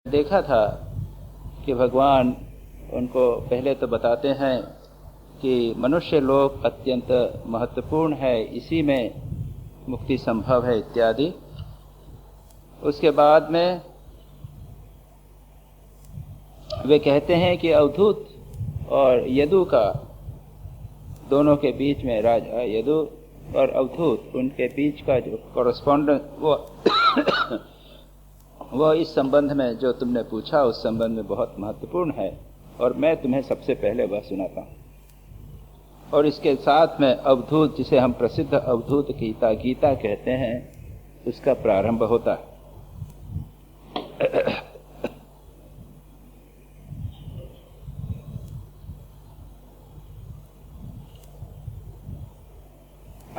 देखा था कि भगवान उनको पहले तो बताते हैं कि मनुष्य लोक अत्यंत महत्वपूर्ण है, इसी में मुक्ति संभव है इत्यादि। उसके बाद में वे कहते हैं कि अवधूत और यदु का, दोनों के बीच में, राजा यदु और अवधूत, उनके बीच का जो कॉरेस्पॉन्डेंस वो इस संबंध में जो तुमने पूछा उस संबंध में बहुत महत्वपूर्ण है, और मैं तुम्हें सबसे पहले वह सुनाता हूँ। और इसके साथ में अवधूत, जिसे हम प्रसिद्ध अवधूत गीता कहते हैं, उसका प्रारंभ होता है।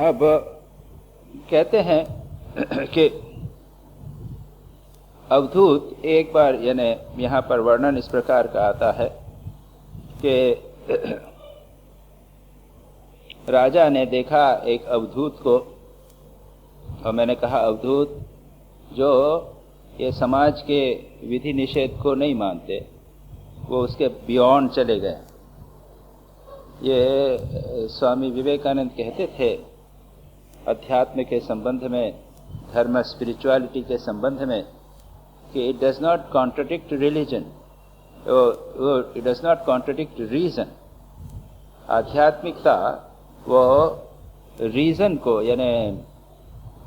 अब कहते हैं कि अवधूत एक बार, यानी यहाँ पर वर्णन इस प्रकार का आता है कि राजा ने देखा एक अवधूत को, और मैंने कहा अवधूत जो ये समाज के विधि निषेध को नहीं मानते, वो उसके बियॉन्ड चले गए। ये स्वामी विवेकानंद कहते थे अध्यात्म के संबंध में, धर्म स्पिरिचुअलिटी के संबंध में, कि it does not contradict religion, it does not contradict reason. आध्यात्मिकता वो रीजन को, यानी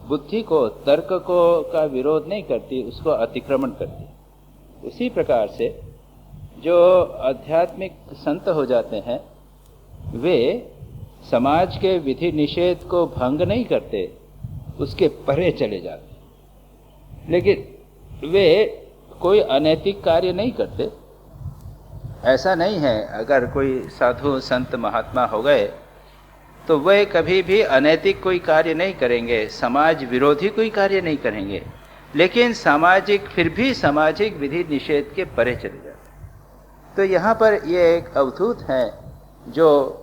बुद्धि को, तर्क को का विरोध नहीं करती, उसको अतिक्रमण करती। उसी प्रकार से जो आध्यात्मिक संत हो जाते हैं वे समाज के विधि निषेध को भंग नहीं करते, उसके परे चले जाते। लेकिन वे कोई अनैतिक कार्य नहीं करते। ऐसा नहीं है, अगर कोई साधु संत महात्मा हो गए तो वे कभी भी अनैतिक कोई कार्य नहीं करेंगे, समाज विरोधी कोई कार्य नहीं करेंगे, लेकिन फिर भी सामाजिक विधि निषेध के परे चले जाते। तो यहाँ पर ये एक अवधूत हैं जो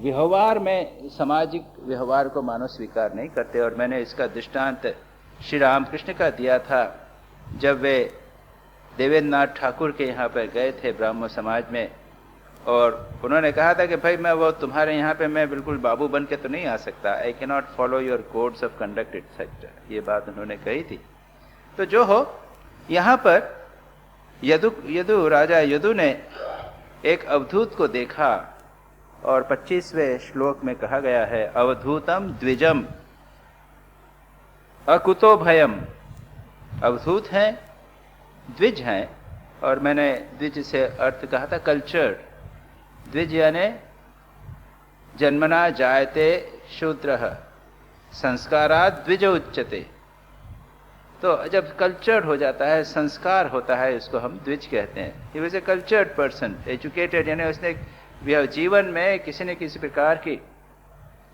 व्यवहार में, सामाजिक व्यवहार को मानव स्वीकार नहीं करते। और मैंने इसका दृष्टांत श्री रामकृष्ण का दिया था, जब वे देवेंद्र नाथ ठाकुर के यहाँ पर गए थे ब्राह्मण समाज में, और उन्होंने कहा था कि भाई मैं वो तुम्हारे यहाँ पे मैं बिल्कुल बाबू बन के तो नहीं आ सकता, I can not follow your codes of conduct etcetera, ये बात उन्होंने कही थी। तो जो हो, यहाँ पर राजा यदु ने एक अवधूत को देखा, और 25वें श्लोक में कहा गया है, अवधूतम द्विजम अकुतो भयम। अवधूत हैं, द्विज हैं, और मैंने द्विज से अर्थ कहा था कल्चर। द्विज यानी जन्मना जायते शूद्रः संस्कारात् द्विज उच्यते। तो जब कल्चर्ड हो जाता है, संस्कार होता है, इसको हम द्विज कहते हैं। He was a cultured person, educated, यानी उसने जीवन में किसी न किसी प्रकार की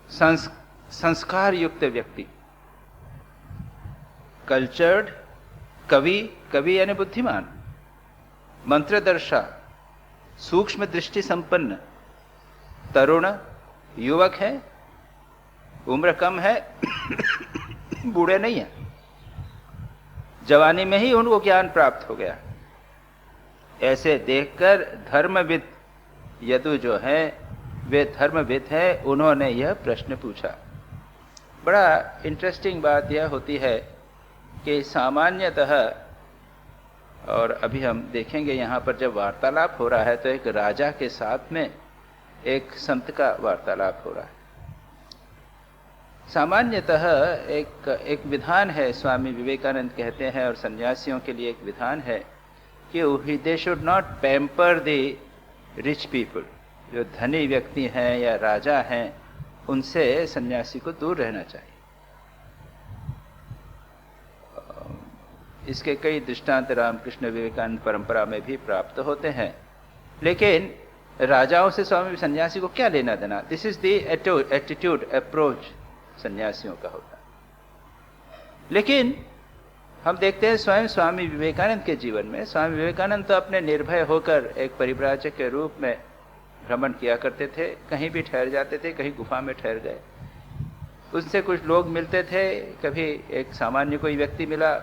संस्कार युक्त व्यक्ति। कल्चर्ड, कवि यानी बुद्धिमान, मंत्रदर्शा, सूक्ष्म दृष्टि संपन्न, तरुण, युवक है, उम्र कम है, बूढ़े नहीं है, जवानी में ही उनको ज्ञान प्राप्त हो गया। ऐसे देखकर धर्मविद यदु जो है, वे धर्मविद है, उन्होंने यह प्रश्न पूछा। बड़ा इंटरेस्टिंग बात यह होती है कि सामान्यतः, और अभी हम देखेंगे यहाँ पर जब वार्तालाप हो रहा है तो एक राजा के साथ में एक संत का वार्तालाप हो रहा है। सामान्यतः एक विधान है, स्वामी विवेकानंद कहते हैं, और सन्यासियों के लिए एक विधान है कि they should not pamper the rich people. जो धनी व्यक्ति हैं या राजा हैं, उनसे सन्यासी को दूर रहना चाहिए। इसके कई दृष्टांत रामकृष्ण विवेकानंद परंपरा में भी प्राप्त होते हैं। लेकिन राजाओं से स्वामी सन्यासी को क्या लेना देना? This is the attitude, approach सन्यासियों का होता है। लेकिन हम देखते हैं स्वयं स्वामी विवेकानंद के जीवन में, स्वामी विवेकानंद तो अपने निर्भय होकर एक परिव्राजक के रूप में भ्रमण किया करते थे, कहीं भी ठहर जाते थे, कहीं गुफा में ठहर गए, उससे कुछ लोग मिलते थे, कभी एक सामान्य कोई व्यक्ति मिला,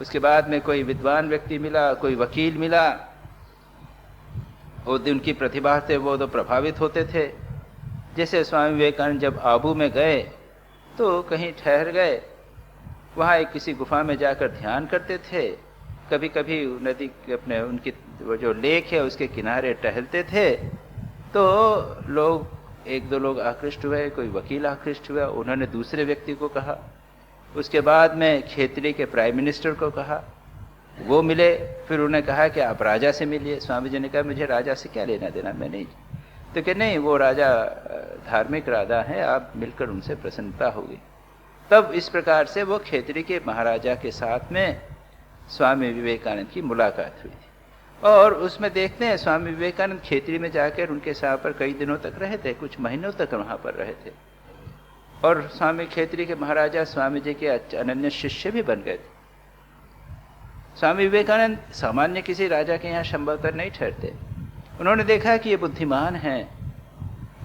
उसके बाद में कोई विद्वान व्यक्ति मिला, कोई वकील मिला, वो उनकी प्रतिभा से वो तो प्रभावित होते थे। जैसे स्वामी विवेकानंद जब आबू में गए तो कहीं ठहर गए, वहाँ एक किसी गुफा में जाकर ध्यान करते थे। कभी कभी नदी अपने उनकी वो जो लेक है उसके किनारे टहलते थे, तो लोग, एक दो लोग आकृष्ट हुए, कोई वकील आकृष्ट हुआ, उन्होंने दूसरे व्यक्ति को कहा। उसके बाद में खेतरी के प्राइम मिनिस्टर को कहा, वो मिले, फिर उन्होंने कहा कि आप राजा से मिलिए। स्वामी जी ने कहा मुझे राजा से क्या लेना देना, मैं नहीं। तो कि नहीं, वो राजा धार्मिक राजा है, आप मिलकर उनसे प्रसन्नता होगी। तब इस प्रकार से वो खेतरी के महाराजा के साथ में स्वामी विवेकानंद की मुलाकात हुई थी। और उसमें देखते हैं स्वामी विवेकानंद खेतरी में जाकर उनके साथ पर कई दिनों तक रहे थे, कुछ महीनों तक वहाँ पर रहे थे। और स्वामी खेतरी के महाराजा स्वामी जी के अनन्य शिष्य भी बन गए थे। स्वामी विवेकानंद सामान्य किसी राजा के यहाँ संभवतः नहीं ठहरते। उन्होंने देखा कि ये बुद्धिमान हैं,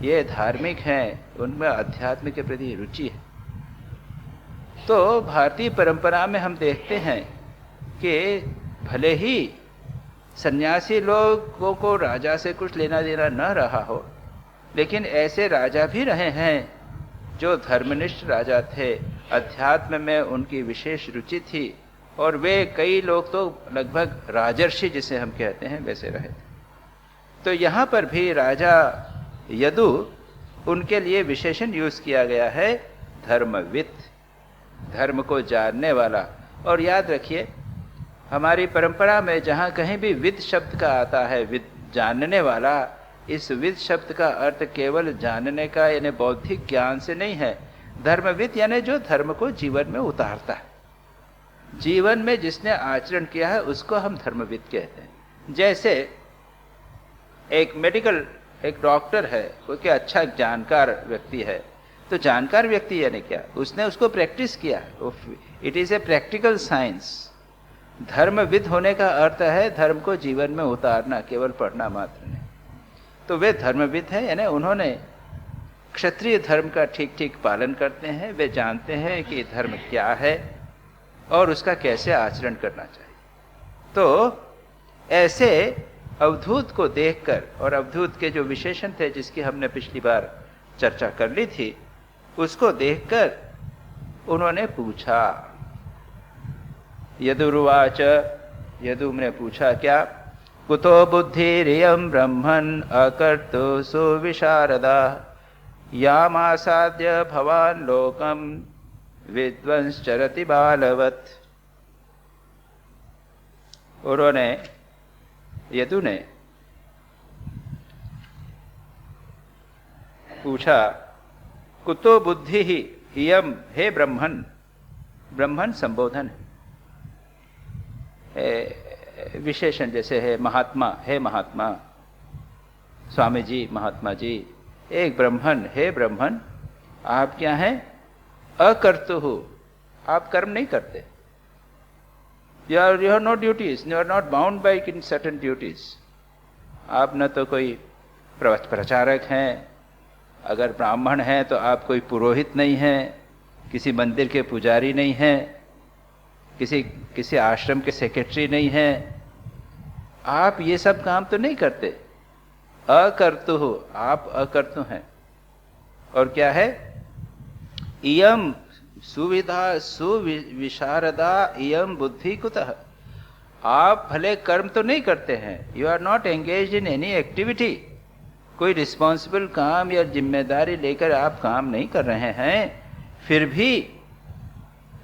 ये धार्मिक हैं, उनमें अध्यात्म के प्रति रुचि है। तो भारतीय परंपरा में हम देखते हैं कि भले ही सन्यासी लोगों को राजा से कुछ लेना देना न रहा हो, लेकिन ऐसे राजा भी रहे हैं जो धर्मनिष्ठ राजा थे, अध्यात्म में उनकी विशेष रुचि थी, और वे कई लोग तो लगभग राजर्षि जिसे हम कहते हैं वैसे रहे थे। तो यहाँ पर भी राजा यदु, उनके लिए विशेषण यूज किया गया है धर्मविद, धर्म को जानने वाला। और याद रखिए, हमारी परंपरा में जहाँ कहीं भी विद शब्द का आता है, विद जानने वाला, इस विद शब्द का अर्थ केवल जानने का यानी बौद्धिक ज्ञान से नहीं है। धर्मविद यानी जो धर्म को जीवन में उतारता है, जीवन में जिसने आचरण किया है उसको हम धर्मविद कहते हैं। जैसे एक डॉक्टर है, कोई अच्छा जानकार व्यक्ति है, तो जानकार व्यक्ति यानी क्या, उसने उसको प्रैक्टिस किया, it is a practical science. धर्मविद होने का अर्थ है धर्म को जीवन में उतारना, केवल पढ़ना मात्र नहीं। तो वे धर्मविद हैं, यानी उन्होंने क्षत्रिय धर्म का ठीक ठीक पालन करते हैं, वे जानते हैं कि धर्म क्या है और उसका कैसे आचरण करना चाहिए। तो ऐसे अवधूत को देखकर, और अवधूत के जो विशेषण थे जिसकी हमने पिछली बार चर्चा कर ली थी, उसको देखकर उन्होंने पूछा, यदुरुवाच, यदु ने पूछा क्या, कुतो बुद्धिरियं ब्रह्मन् अकर्तु सुविशारदा यामासाद्य भवान् लोकं विद्वंश्चरति बालवत्। उन्होंने, यदु ने पूछा, कुतो बुद्धि ही इयम, हे ब्रह्मन, ब्रह्मन संबोधन है, विशेषण जैसे है महात्मा, हे महात्मा, स्वामी जी, महात्मा जी, एक ब्रह्मन, हे ब्रह्मन, आप क्या हैं, अकर्तु हो, आप कर्म नहीं करते, you have no duties, you are not bound by certain duties। आप न तो कोई प्रचारक हैं, अगर ब्राह्मण हैं तो आप कोई पुरोहित नहीं हैं, किसी मंदिर के पुजारी नहीं हैं, किसी आश्रम के सेक्रेटरी नहीं हैं, आप ये सब काम तो नहीं करते। अकर्तु हो, आप अकर्तु हैं। और क्या है, इयम सुविशारदा इयम बुद्धि कुतः, आप भले कर्म तो नहीं करते हैं, you are not engaged in any activity, कोई रिस्पॉन्सिबल काम या जिम्मेदारी लेकर आप काम नहीं कर रहे हैं, फिर भी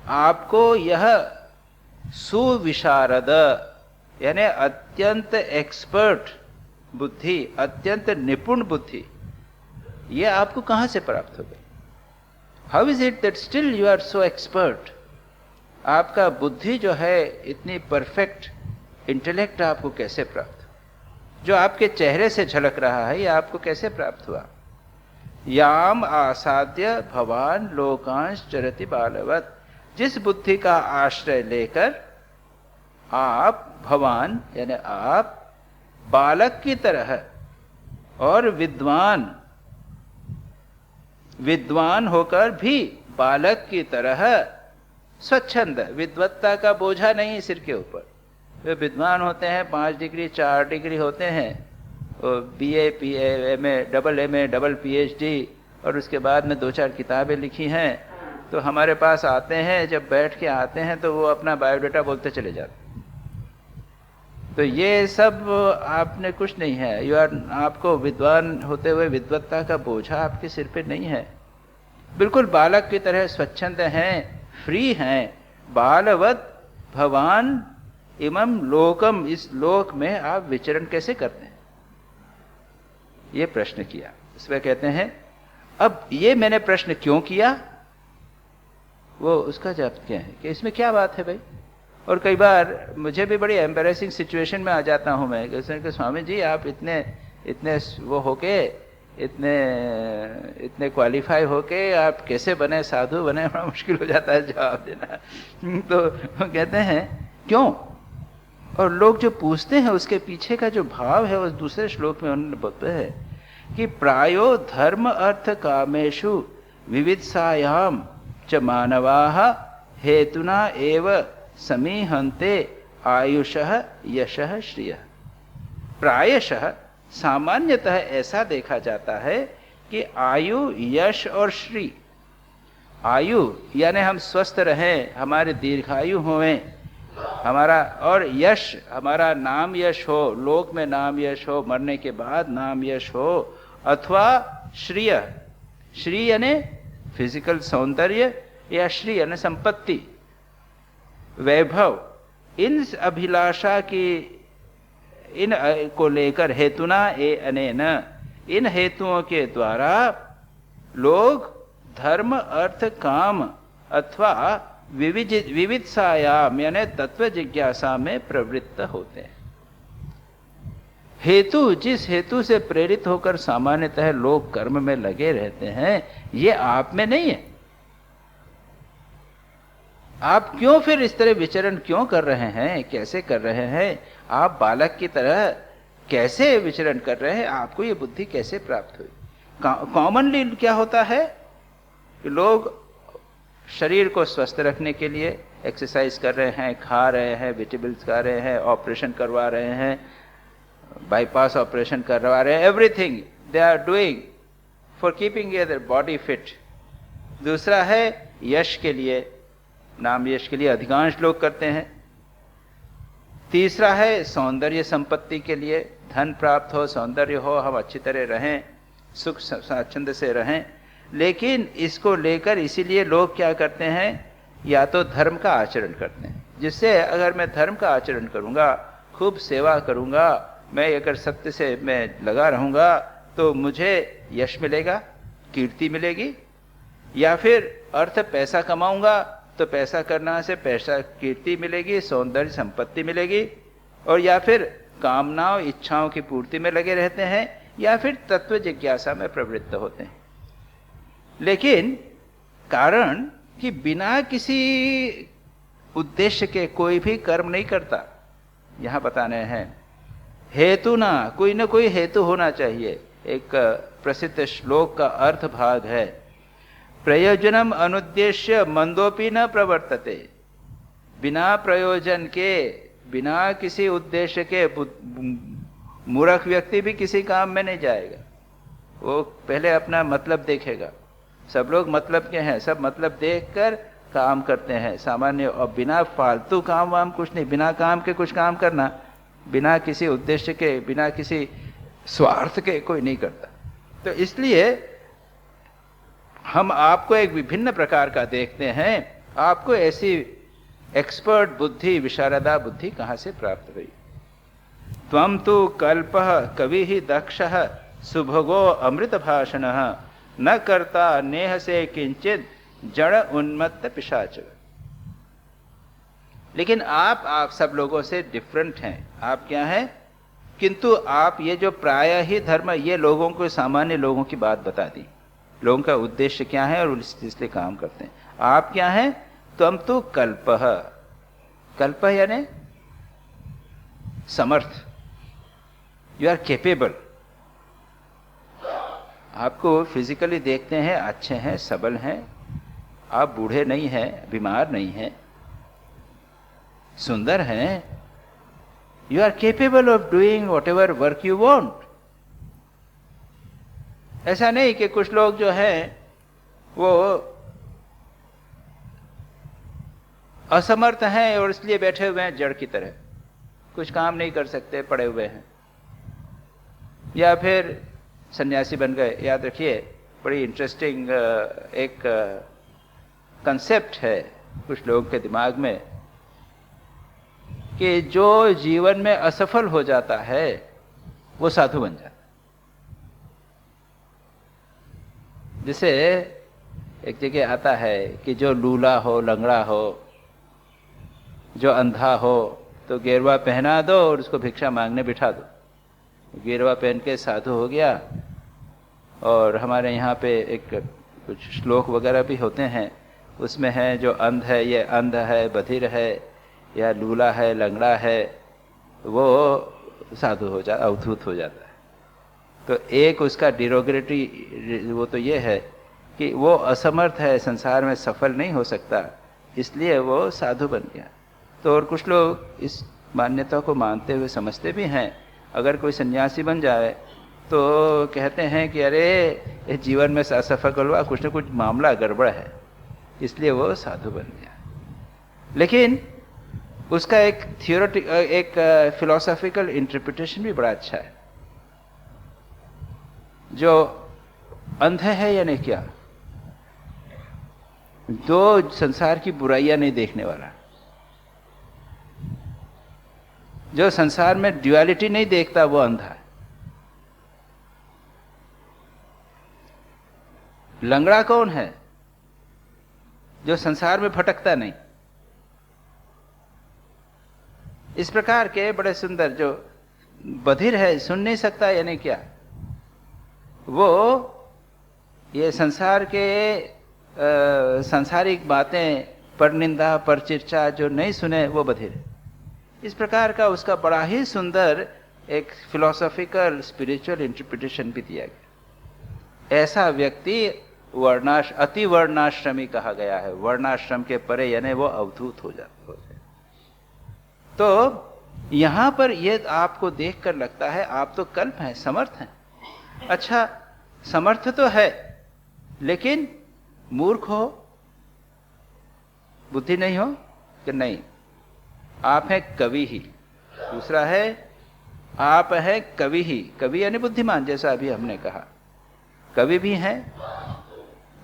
आपको यह सुविशारद यानी अत्यंत एक्सपर्ट बुद्धि, अत्यंत निपुण बुद्धि, यह आपको कहां से प्राप्त हो गई? How is it that still you are so expert? आपका बुद्धि जो है इतनी परफेक्ट इंटेलेक्ट आपको कैसे प्राप्त, जो आपके चेहरे से झलक रहा है, ये आपको कैसे प्राप्त हुआ? याम आसाद्य भवान लोकांश चरति बालवत, जिस बुद्धि का आश्रय लेकर आप भवान यानी आप बालक की तरह और विद्वान होकर भी बालक की तरह स्वच्छंद, विद्वत्ता का बोझा नहीं सिर के ऊपर। वे विद्वान होते हैं, 5 डिग्री 4 डिग्री होते हैं, BA MA डबल PhD, और उसके बाद में 2-4 किताबें लिखी हैं। तो हमारे पास आते हैं, जब बैठ के आते हैं तो वो अपना बायोडाटा बोलते चले जाते हैं। तो ये सब आपने कुछ नहीं है। आपको विद्वान होते हुए विद्वत्ता का बोझा आपके सिर पे नहीं है। बिल्कुल बालक की तरह स्वच्छंद हैं, फ्री हैं। बालवत भवान इमम लोकम, इस लोक में आप विचरण कैसे करते हैं, ये प्रश्न किया। इसमें कहते हैं अब ये मैंने प्रश्न क्यों किया, वो उसका जवाब क्या है कि इसमें क्या बात है भाई। और कई बार मुझे भी बड़ी एम्बेरेसिंग सिचुएशन में आ जाता हूं मैं, कि स्वामी जी आप इतने वो होके, इतने क्वालिफाई होके आप कैसे बने, साधु बने, बड़ा मुश्किल हो जाता है जवाब देना। तो कहते हैं क्यों, और लोग जो पूछते हैं उसके पीछे का जो भाव है उस दूसरे श्लोक में उन्होंने बताया है कि प्रायो धर्म अर्थ कामेषु विविधसायाम च मानवाः हेतुना एव समीहन्ते आयुषः यशः श्रियः। प्रायशः सामान्यतः ऐसा देखा जाता है कि आयु, यश और श्री, आयु यानी हम स्वस्थ रहें, हमारे दीर्घायु होवें, हमारा, और यश हमारा नाम यश हो, लोक में नाम यश हो, मरने के बाद नाम यश हो, अथवा श्रिय, श्री यानी फिजिकल सौंदर्य, या श्री यानी संपत्ति, वैभव, इन अभिलाषा की, इन को लेकर हेतुना ए अनेन, इन हेतुओं के द्वारा लोग धर्म अर्थ काम अथवा विविधसायाम यानी तत्व जिज्ञासा में प्रवृत्त होते हैं। हेतु, जिस हेतु से प्रेरित होकर सामान्यतः लोग कर्म में लगे रहते हैं, ये आप में नहीं है। आप क्यों फिर इस तरह विचरण क्यों कर रहे हैं, कैसे कर रहे हैं, आप बालक की तरह कैसे विचरण कर रहे हैं, आपको ये बुद्धि कैसे प्राप्त हुई। कॉमनली क्या होता है कि लोग शरीर को स्वस्थ रखने के लिए एक्सरसाइज कर रहे हैं, खा रहे हैं, विटामिन्स खा रहे हैं, ऑपरेशन करवा रहे हैं, बाईपास ऑपरेशन करवा रहे हैं, everything they are doing for keeping their body fit. दूसरा है यश के लिए, नाम यश के लिए अधिकांश लोग करते हैं। तीसरा है सौंदर्य संपत्ति के लिए, धन प्राप्त हो, सौंदर्य हो, हम अच्छी तरह रहें, सुख स्वाच्छंद से रहें। लेकिन इसको लेकर इसीलिए लोग क्या करते हैं, या तो धर्म का आचरण करते हैं, जिससे अगर मैं धर्म का आचरण करूंगा, खूब सेवा करूंगा, मैं अगर सत्य से मैं लगा रहूंगा तो मुझे यश मिलेगा, कीर्ति मिलेगी, या फिर अर्थ पैसा कमाऊंगा तो पैसा करना से पैसा कीर्ति मिलेगी, सौंदर्य संपत्ति मिलेगी, और या फिर कामनाओं इच्छाओं की पूर्ति में लगे रहते हैं, या फिर तत्व जिज्ञासा में प्रवृत्त होते हैं। लेकिन कारण कि बिना किसी उद्देश्य के कोई भी कर्म नहीं करता, यहां बताने हैं हेतु ना, कोई ना कोई हेतु होना चाहिए। एक प्रसिद्ध श्लोक का अर्थ भाग है, प्रयोजनम अनुद्देश्य मंदोपि न प्रवर्तते। बिना प्रयोजन के, बिना किसी उद्देश्य के मूर्ख व्यक्ति भी किसी काम में नहीं जाएगा, वो पहले अपना मतलब देखेगा। सब लोग मतलब के हैं, सब मतलब देखकर काम करते हैं सामान्य, और बिना फालतू काम वाम कुछ नहीं, बिना काम के कुछ काम करना, बिना किसी उद्देश्य के, बिना किसी स्वार्थ के कोई नहीं करता। तो इसलिए हम आपको एक विभिन्न प्रकार का देखते हैं। आपको ऐसी एक्सपर्ट बुद्धि, विशारदा बुद्धि कहां से प्राप्त हुई। त्वं तु कल्पः कविः दक्षः सुभगो अमृत भाषणः न करता नेह से किंचित जड़ उन्मत्त पिशाच। लेकिन आप सब लोगों से डिफरेंट हैं। आप क्या हैं, किंतु आप ये जो प्राय ही धर्म, ये लोगों को, सामान्य लोगों की बात बता दी, लोगों का उद्देश्य क्या है और इसलिए काम करते हैं। आप क्या हैं, त्वं तु कल्पः, कल्प यानी समर्थ, यू आर केपेबल। आपको फिजिकली देखते हैं अच्छे हैं, सबल हैं, आप बूढ़े नहीं हैं, बीमार नहीं हैं, सुंदर हैं, you are capable of doing whatever work you want. ऐसा नहीं कि कुछ लोग जो हैं वो असमर्थ हैं और इसलिए बैठे हुए हैं जड़ की तरह, कुछ काम नहीं कर सकते, पड़े हुए हैं, या फिर सन्यासी बन गए। याद रखिए, बड़ी इंटरेस्टिंग एक कंसेप्ट है कुछ लोगों के दिमाग में कि जो जीवन में असफल हो जाता है वो साधु बन जाता है। जैसे एक जगह आता है कि जो लूला हो, लंगड़ा हो, जो अंधा हो, तो गेरुआ पहना दो और उसको भिक्षा मांगने बिठा दो। गेरुआ पहन के साधु हो गया। और हमारे यहाँ पे एक कुछ श्लोक वगैरह भी होते हैं, उसमें है जो अंध है, ये अंध है, बधिर है, या लूला है, लंगड़ा है, वो साधु हो अवधूत हो जाता है। तो एक उसका डिरोगेटरी वो तो ये है कि वो असमर्थ है, संसार में सफल नहीं हो सकता, इसलिए वो साधु बन गया। तो और कुछ लोग इस मान्यता को मानते हुए समझते भी हैं, अगर कोई सन्यासी बन जाए तो कहते हैं कि अरे जीवन में असफल हुआ, कुछ न कुछ मामला गड़बड़ है, इसलिए वो साधु बन गया। लेकिन उसका एक थियोरेटिक, एक फिलोसॉफिकल इंटरप्रिटेशन भी बड़ा अच्छा है। जो अंध है यानी क्या, जो संसार की बुराइयां नहीं देखने वाला, जो संसार में ड्युअलिटी नहीं देखता, वो अंधा है। लंगड़ा कौन है? जो संसार में भटकता नहीं। इस प्रकार के बड़े सुंदर, जो बधिर है, सुन नहीं सकता यानी क्या, वो ये संसार के सांसारिक बातें, पर निंदा, पर चर्चा जो नहीं सुने, वो बधिर है। इस प्रकार का उसका बड़ा ही सुंदर एक फिलोसॉफिकल स्पिरिचुअल इंटरप्रिटेशन भी दिया गया। ऐसा व्यक्ति अति वर्णाश्रमी कहा गया है। वर्णाश्रम के परे यानी वो अवधूत हो जाता है। तो यहां पर ये आपको देखकर लगता है आप तो कल्प हैं, समर्थ हैं। अच्छा, समर्थ तो है, लेकिन मूर्ख हो, बुद्धि नहीं हो कि नहीं, आप हैं कवि ही। दूसरा है आप हैं कवि ही। कवि यानी बुद्धिमान, जैसा अभी हमने कहा, कवि भी हैं।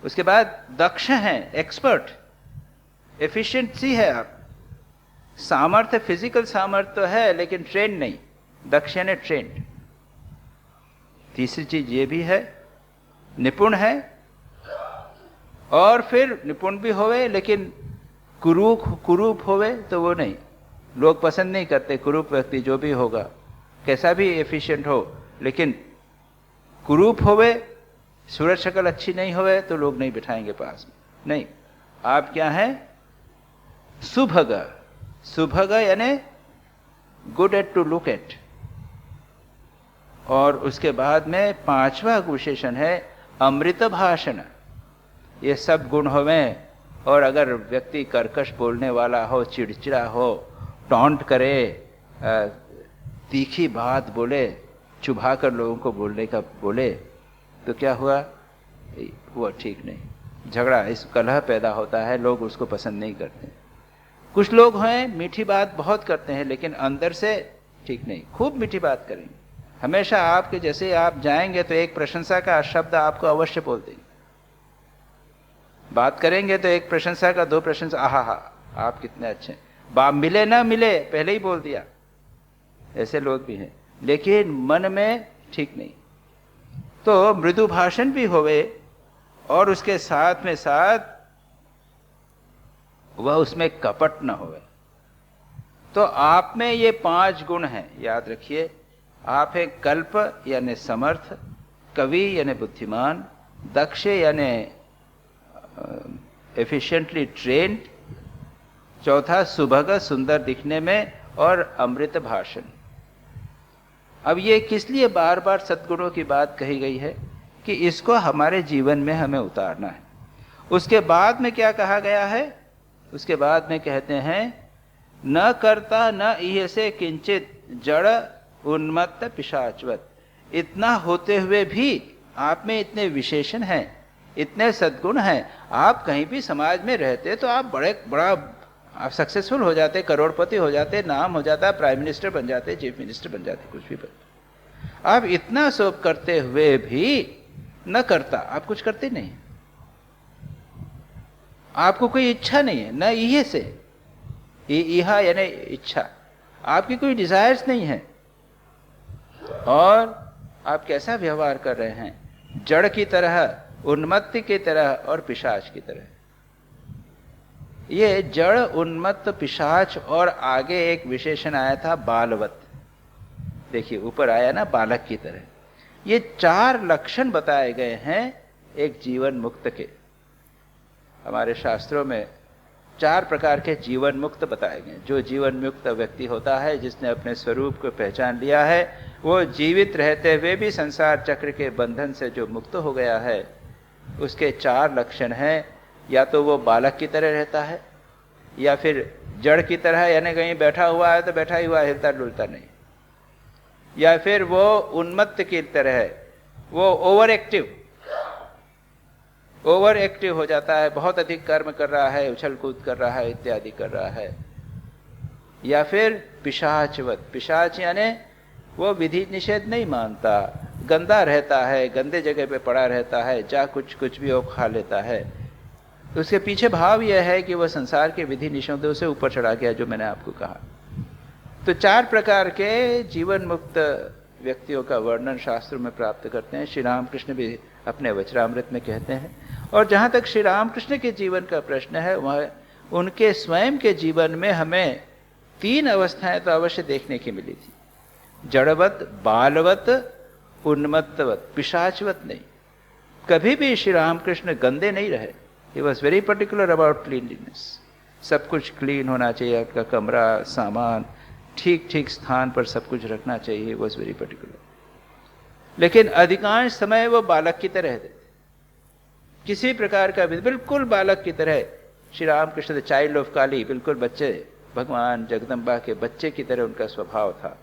उसके बाद दक्ष हैं, एक्सपर्ट, एफिशिएंसी है आप। सामर्थ्य, फिजिकल सामर्थ्य तो है, लेकिन ट्रेन नहीं। दक्ष यानी ट्रेंड। तीसरी चीज ये भी है, निपुण है। और फिर निपुण भी होवे, लेकिन कुरूप होवे तो वो नहीं, लोग पसंद नहीं करते। कुरूप व्यक्ति जो भी होगा, कैसा भी एफिशिएंट हो, लेकिन कुरूप होवे, सूरज शक्ल अच्छी नहीं होवे तो लोग नहीं बिठाएंगे पास में। नहीं, आप क्या हैं? सुभग। सुभग यानी good at to look at. और उसके बाद में पांचवा विशेषण है अमृत भाषण। ये सब गुण होवे, और अगर व्यक्ति कर्कश बोलने वाला हो, चिड़चिड़ा हो, टॉन्ट करे, तीखी बात बोले, चुभा कर लोगों को बोलने का बोले, तो क्या हुआ? वो ठीक नहीं, झगड़ा, इस कलह पैदा होता है, लोग उसको पसंद नहीं करते। कुछ लोग हैं मीठी बात बहुत करते हैं, लेकिन अंदर से ठीक नहीं। खूब मीठी बात करेंगे, हमेशा आपके जैसे आप जाएंगे तो एक प्रशंसा का शब्द आपको अवश्य बोल देंगे। बात करेंगे तो एक प्रशंसा का दो प्रशंसा, आहा हा, आप कितने अच्छे। बाप मिले ना मिले, पहले ही बोल दिया। ऐसे लोग भी हैं, लेकिन मन में ठीक नहीं। तो मृदु भाषण भी होवे, और उसके साथ में साथ वह उसमें कपट न होवे। तो आप में ये 5 गुण हैं, याद रखिए। आप हैं कल्प यानी समर्थ, कवि यानी बुद्धिमान, दक्ष यानी एफिशिएंटली ट्रेन्ड, चौथा सुभग, सुंदर दिखने में, और अमृत भाषण। अब ये किस लिए बार बार सद्गुणों की बात कही गई है? कि इसको हमारे जीवन में हमें उतारना है। उसके बाद में क्या कहा गया है? उसके बाद में कहते हैं न कर्ता न ईयसे किंचित जड़ उन्मत्त पिशाचवत। इतना होते हुए भी आप में इतने विशेषण हैं, इतने सद्गुण हैं, आप कहीं भी समाज में रहते तो आप बड़ा आप सक्सेसफुल हो जाते, करोड़पति हो जाते, नाम हो जाता, प्राइम मिनिस्टर बन जाते, चीफ मिनिस्टर बन जाते, कुछ भी बन। आप इतना सब करते हुए भी न करता, आप कुछ करते नहीं, आपको कोई इच्छा नहीं है, न ये से इहा यानी इच्छा, आपकी कोई डिजायर्स नहीं है, और आप कैसा व्यवहार कर रहे हैं? जड़ की तरह, उन्मत्त की तरह और पिशाच की तरह। ये जड़, उन्मत्त, पिशाच और आगे एक विशेषण आया था बालवत। देखिए ऊपर आया ना, बालक की तरह। ये 4 लक्षण बताए गए हैं एक जीवन मुक्त के। हमारे शास्त्रों में 4 प्रकार के जीवन मुक्त बताए गए। जो जीवन मुक्त व्यक्ति होता है, जिसने अपने स्वरूप को पहचान लिया है, वो जीवित रहते हुए भी संसार चक्र के बंधन से जो मुक्त हो गया है, उसके 4 लक्षण हैं। या तो वो बालक की तरह रहता है, या फिर जड़ की तरह, यानी कहीं बैठा हुआ है तो बैठा ही हुआ, हिलता डुलता नहीं, या फिर वो उन्मत्त की तरह है, वो ओवर एक्टिव हो जाता है, बहुत अधिक कर्म कर रहा है, उछल कूद कर रहा है, इत्यादि कर रहा है। या फिर पिशाचवत, पिशाच यानी वो विधि निषेध नहीं मानता, गंदा रहता है, गंदे जगह पे पड़ा रहता है, जा कुछ भी वो खा लेता है। तो उसके पीछे भाव यह है कि वह संसार के विधि निषेधों से ऊपर चढ़ा गया, जो मैंने आपको कहा। तो 4 प्रकार के जीवन मुक्त व्यक्तियों का वर्णन शास्त्रों में प्राप्त करते हैं। श्री रामकृष्ण भी अपने वचरामृत में कहते हैं। और जहाँ तक श्री रामकृष्ण के जीवन का प्रश्न है, वह उनके स्वयं के जीवन में हमें 3 अवस्थाएं तो अवश्य देखने की मिली थी। जड़वत, बालवत, उन्मत्तवत, पिशाचवत नहीं। कभी भी श्री रामकृष्ण गंदे नहीं रहे। He was very particular about cleanliness. सब कुछ क्लीन होना चाहिए, आपका कमरा, सामान ठीक ठीक स्थान पर सब कुछ रखना चाहिए। He was very particular. लेकिन अधिकांश समय वो बालक की तरह थे, किसी प्रकार का बिल्कुल बालक की तरह। Shri Ramakrishna the child of Kali, बिल्कुल बच्चे, भगवान जगदम्बा के बच्चे की तरह उनका स्वभाव था,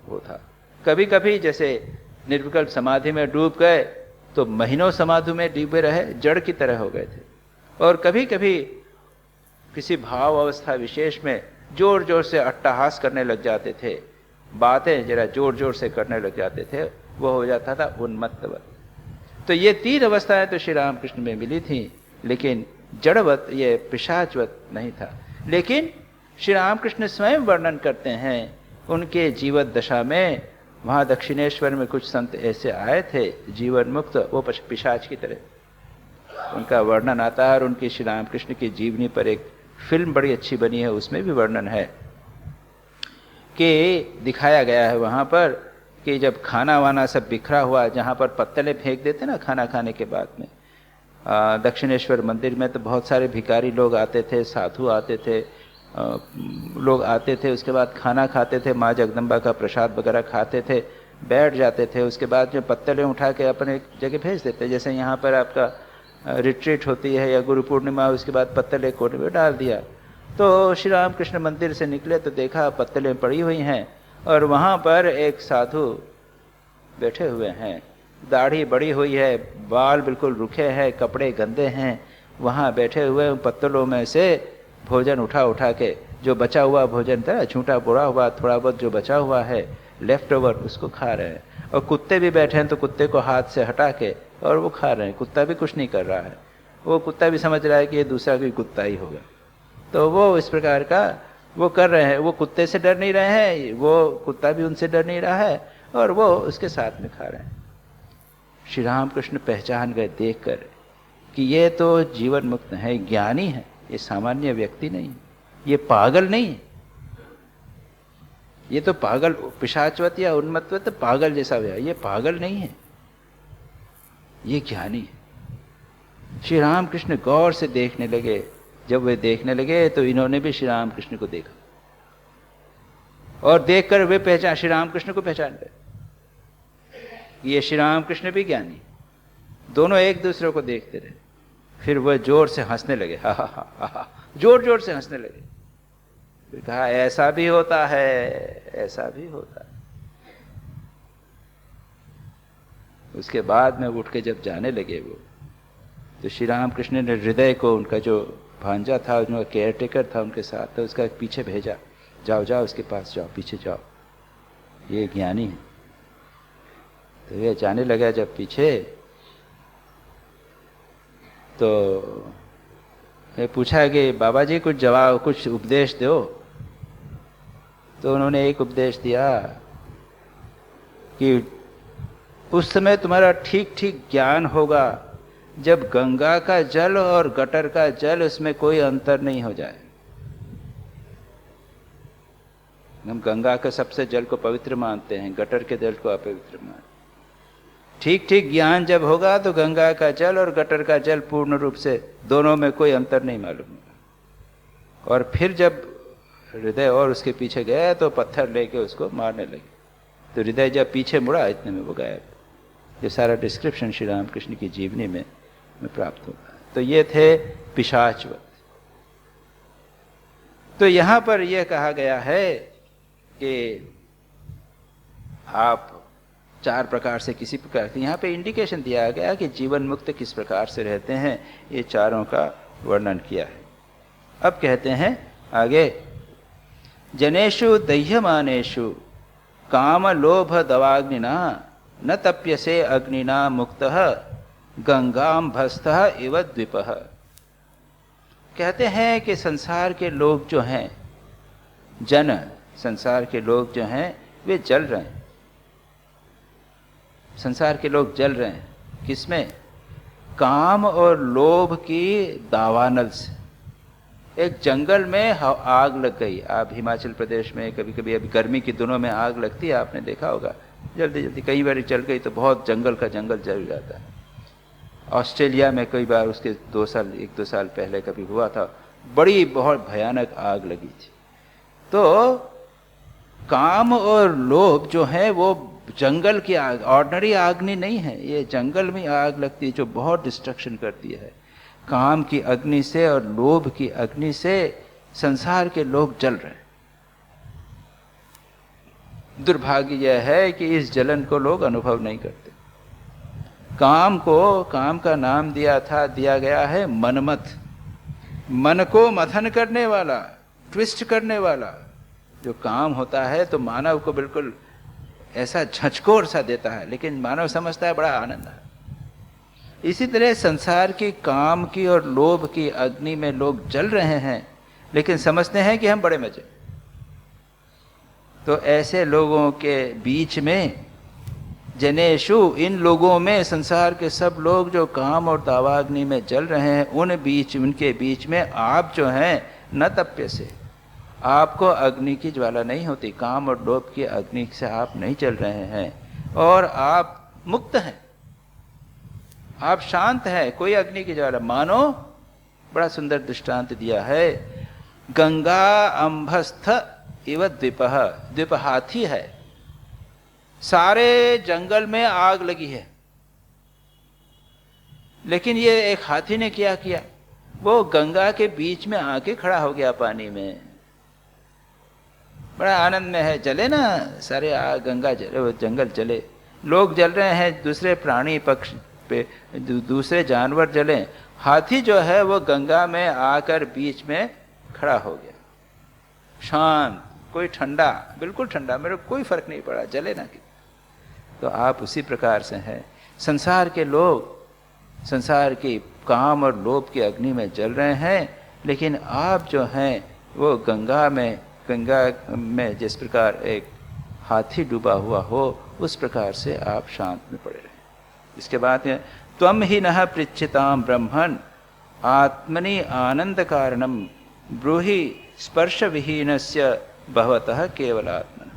वो था। कभी कभी जैसे निर्विकल्प समाधि में डूब गए तो महीनों समाधि में डूबे रहे, जड़ की तरह हो गए थे। और कभी कभी किसी भाव अवस्था विशेष में जोर जोर से अट्टहास करने लग जाते थे, बातें जरा जोर जोर से करने लग जाते थे, वो हो जाता था उन्मत्तवत। तो ये 3 अवस्थाएं तो श्री रामकृष्ण में मिली थी, लेकिन जड़वत, ये पिशाचवत नहीं था। लेकिन श्री रामकृष्ण स्वयं वर्णन करते हैं उनके जीवन दशा में, वहाँ दक्षिणेश्वर में कुछ संत ऐसे आए थे जीवन मुक्त, वो पिशाच की तरह, उनका वर्णन आता है। और उनकी श्री रामकृष्ण की जीवनी पर एक फिल्म बड़ी अच्छी बनी है, उसमें भी वर्णन है कि दिखाया गया है वहाँ पर कि जब खाना वाना सब बिखरा हुआ, जहाँ पर पत्तलें फेंक देते ना खाना खाने के बाद में, दक्षिणेश्वर मंदिर में तो बहुत सारे भिखारी लोग आते थे, साधु आते थे, लोग आते थे, उसके बाद खाना खाते थे, माँ जगदम्बा का प्रसाद वगैरह खाते थे, बैठ जाते थे, उसके बाद जो पत्तलें उठा के अपने एक जगह भेज देते, जैसे यहाँ पर आपका रिट्रीट होती है या गुरु पूर्णिमा, उसके बाद पत्तलें कोने में डाल दिया। तो श्री रामकृष्ण मंदिर से निकले तो देखा पत्तलें पड़ी हुई हैं, और वहाँ पर एक साधु बैठे हुए हैं, दाढ़ी बड़ी हुई है, बाल बिल्कुल रुखे हैं, कपड़े गंदे हैं, वहाँ बैठे हुए पत्तलों में से भोजन उठा उठा के, जो बचा हुआ भोजन था, झूठा बुरा हुआ, थोड़ा बहुत जो बचा हुआ है लेफ्ट ओवर, उसको खा रहे हैं। और कुत्ते भी बैठे हैं तो कुत्ते को हाथ से हटा के और वो खा रहे हैं। कुत्ता भी कुछ नहीं कर रहा है, वो कुत्ता भी समझ रहा है कि ये दूसरा कोई कुत्ता ही होगा, तो वो इस प्रकार का वो कर रहे हैं। वो कुत्ते से डर नहीं रहे हैं, वो कुत्ता भी उनसे डर नहीं रहा है, और वो उसके साथ में खा रहे हैं। श्री रामकृष्ण पहचान गए देखकर कि ये तो जीवन मुक्त है, ज्ञानी है, ये सामान्य व्यक्ति नहीं, ये पागल नहीं है, ये तो पागल पिशाचवत या उन्मत्तवत तो पागल जैसा हुआ, ये पागल नहीं है, ये ज्ञानी है। श्री रामकृष्ण गौर से देखने लगे। जब वे देखने लगे तो इन्होंने भी श्री रामकृष्ण को देखा, और देखकर वे पहचान, श्री रामकृष्ण को पहचान गए, ये श्री रामकृष्ण भी ज्ञानी। दोनों एक दूसरे को देखते रहे। फिर वह जोर से हंसने लगे, हा हा हा हा, जोर जोर से हंसने लगे। फिर कहा ऐसा भी होता है, ऐसा भी होता है। उसके बाद में उठ के जब जाने लगे वो, तो श्री रामकृष्ण ने हृदय को, उनका जो भांजा था, उनका केयरटेकर था उनके साथ, तो उसका पीछे भेजा, जाओ जाओ उसके पास जाओ, पीछे जाओ, ये ज्ञानी है। तो ये जाने लगा जब पीछे, तो मैं पूछा कि बाबा जी कुछ जवाब, कुछ उपदेश दो। तो उन्होंने एक उपदेश दिया कि उस समय तुम्हारा ठीक ठीक ज्ञान होगा जब गंगा का जल और गटर का जल, उसमें कोई अंतर नहीं हो जाए। हम गंगा के सबसे जल को पवित्र मानते हैं, गटर के जल को अपवित्र मानते हैं। ठीक ठीक ज्ञान जब होगा तो गंगा का जल और गटर का जल पूर्ण रूप से दोनों में कोई अंतर नहीं मालूम होगा। और फिर जब हृदय और उसके पीछे गया तो पत्थर लेके उसको मारने लगे, तो हृदय जब पीछे मुड़ा इतने में वो गायब। ये सारा डिस्क्रिप्शन श्री रामकृष्ण की जीवनी में प्राप्त होगा। तो ये थे पिशाचवत। तो यहां पर यह कहा गया है कि आप 4 प्रकार से, किसी प्रकार से, यहाँ पे इंडिकेशन दिया गया कि जीवन मुक्त किस प्रकार से रहते हैं, ये चारों का वर्णन किया है। अब कहते हैं आगे, जनेषु दह्यमानेषु काम लोभ दवाग्निना न तप्यसे अग्निना मुक्तः गंगाम्भस्थः इव द्विपः। कहते हैं कि संसार के लोग जो हैं, जन, संसार के लोग जो हैं वे जल रहे हैं। संसार के लोग जल रहे हैं किसमें? काम और लोभ की दावानल से। एक जंगल में आग लग गई। आप हिमाचल प्रदेश में कभी कभी, अभी गर्मी के दिनों में आग लगती है, आपने देखा होगा, जल्दी जल्दी कई बार चल गई तो बहुत जंगल का जंगल जल जाता है। ऑस्ट्रेलिया में कई बार उसके 1-2 साल पहले कभी हुआ था, बड़ी बहुत भयानक आग लगी थी। तो काम और लोभ जो है वो जंगल की आग, ऑर्डिनरी अग्नि नहीं है, ये जंगल में आग लगती है जो बहुत डिस्ट्रक्शन करती है। काम की अग्नि से और लोभ की अग्नि से संसार के लोग जल रहे हैं। दुर्भाग्य यह है कि इस जलन को लोग अनुभव नहीं करते। काम को, काम का नाम दिया गया है मनमथ, मन को मथन करने वाला, ट्विस्ट करने वाला। जो काम होता है तो मानव को बिल्कुल ऐसा झंझकोर सा देता है, लेकिन मानव समझता है बड़ा आनंद है। इसी तरह संसार की काम की और लोभ की अग्नि में लोग जल रहे हैं, लेकिन समझते हैं कि हम बड़े मजे। तो ऐसे लोगों के बीच में, जनेषु, इन लोगों में, संसार के सब लोग जो काम और दावाग्नि में जल रहे हैं, उनके बीच में आप जो हैं न तप्य से, आपको अग्नि की ज्वाला नहीं होती, काम और लोभ की अग्नि से आप नहीं जल रहे हैं, और आप मुक्त हैं, आप शांत हैं, कोई अग्नि की ज्वाला। मानो, बड़ा सुंदर दृष्टांत दिया है, गंगा अंभस्थ इव द्विपः। द्विप हाथी है, सारे जंगल में आग लगी है, लेकिन ये एक हाथी ने क्या किया, वो गंगा के बीच में आके खड़ा हो गया पानी में। बड़ा आनंद में है, जले ना सारे आग, गंगा जले, वो जंगल जले, लोग जल रहे हैं, दूसरे प्राणी पक्षी पे, दूसरे जानवर जले, हाथी जो है वो गंगा में आकर बीच में खड़ा हो गया, शांत, कोई ठंडा, बिल्कुल ठंडा, मेरे को कोई फर्क नहीं पड़ा, जले ना कि। तो आप उसी प्रकार से हैं। संसार के लोग संसार की काम और लोभ की अग्नि में जल रहे हैं, लेकिन आप जो हैं वो गंगा में जिस प्रकार एक हाथी डूबा हुआ हो, उस प्रकार से आप शांत में पड़े रहे। इसके बाद है, त्वम ही नः पृच्छितां ब्रह्मन् आत्मनि आनंद कारणम ब्रूहि स्पर्श विहीनस्य भवतः केवलात्मन।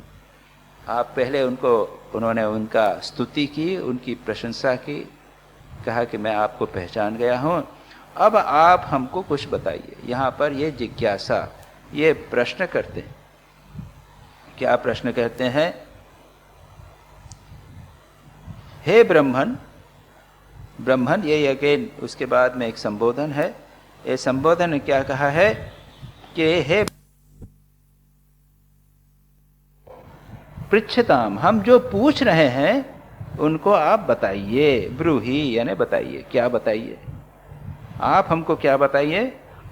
आप पहले उन्होंने उनका स्तुति की, उनकी प्रशंसा की, कहा कि मैं आपको पहचान गया हूं, अब आप हमको कुछ बताइए। यहां पर ये जिज्ञासा, ये प्रश्न करते हैं। क्या प्रश्न कहते हैं? हे ब्रह्मन, ब्रह्मन, ये अगेन उसके बाद में एक संबोधन है। ये संबोधन ने क्या कहा है कि हे पृच्छताम, हम जो पूछ रहे हैं उनको आप बताइए। ब्रूहि यानी बताइए, क्या बताइए? आप हमको क्या बताइए?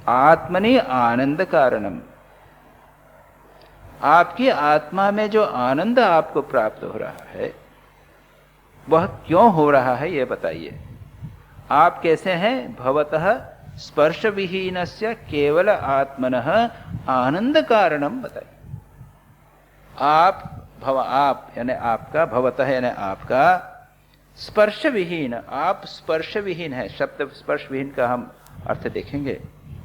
आत्मनि आनंद कारणम, आपकी आत्मा में जो आनंद आपको प्राप्त हो रहा है वह क्यों हो रहा है, ये बताइए। आप कैसे हैं? भवतः स्पर्श विहीनस्य केवल आत्मनः आनंद कारणम बताइए। आप यानी आपका, भवतः यानी आपका, स्पर्श विहीन, आप स्पर्श विहीन है। शब्द स्पर्श विहीन का हम अर्थ देखेंगे।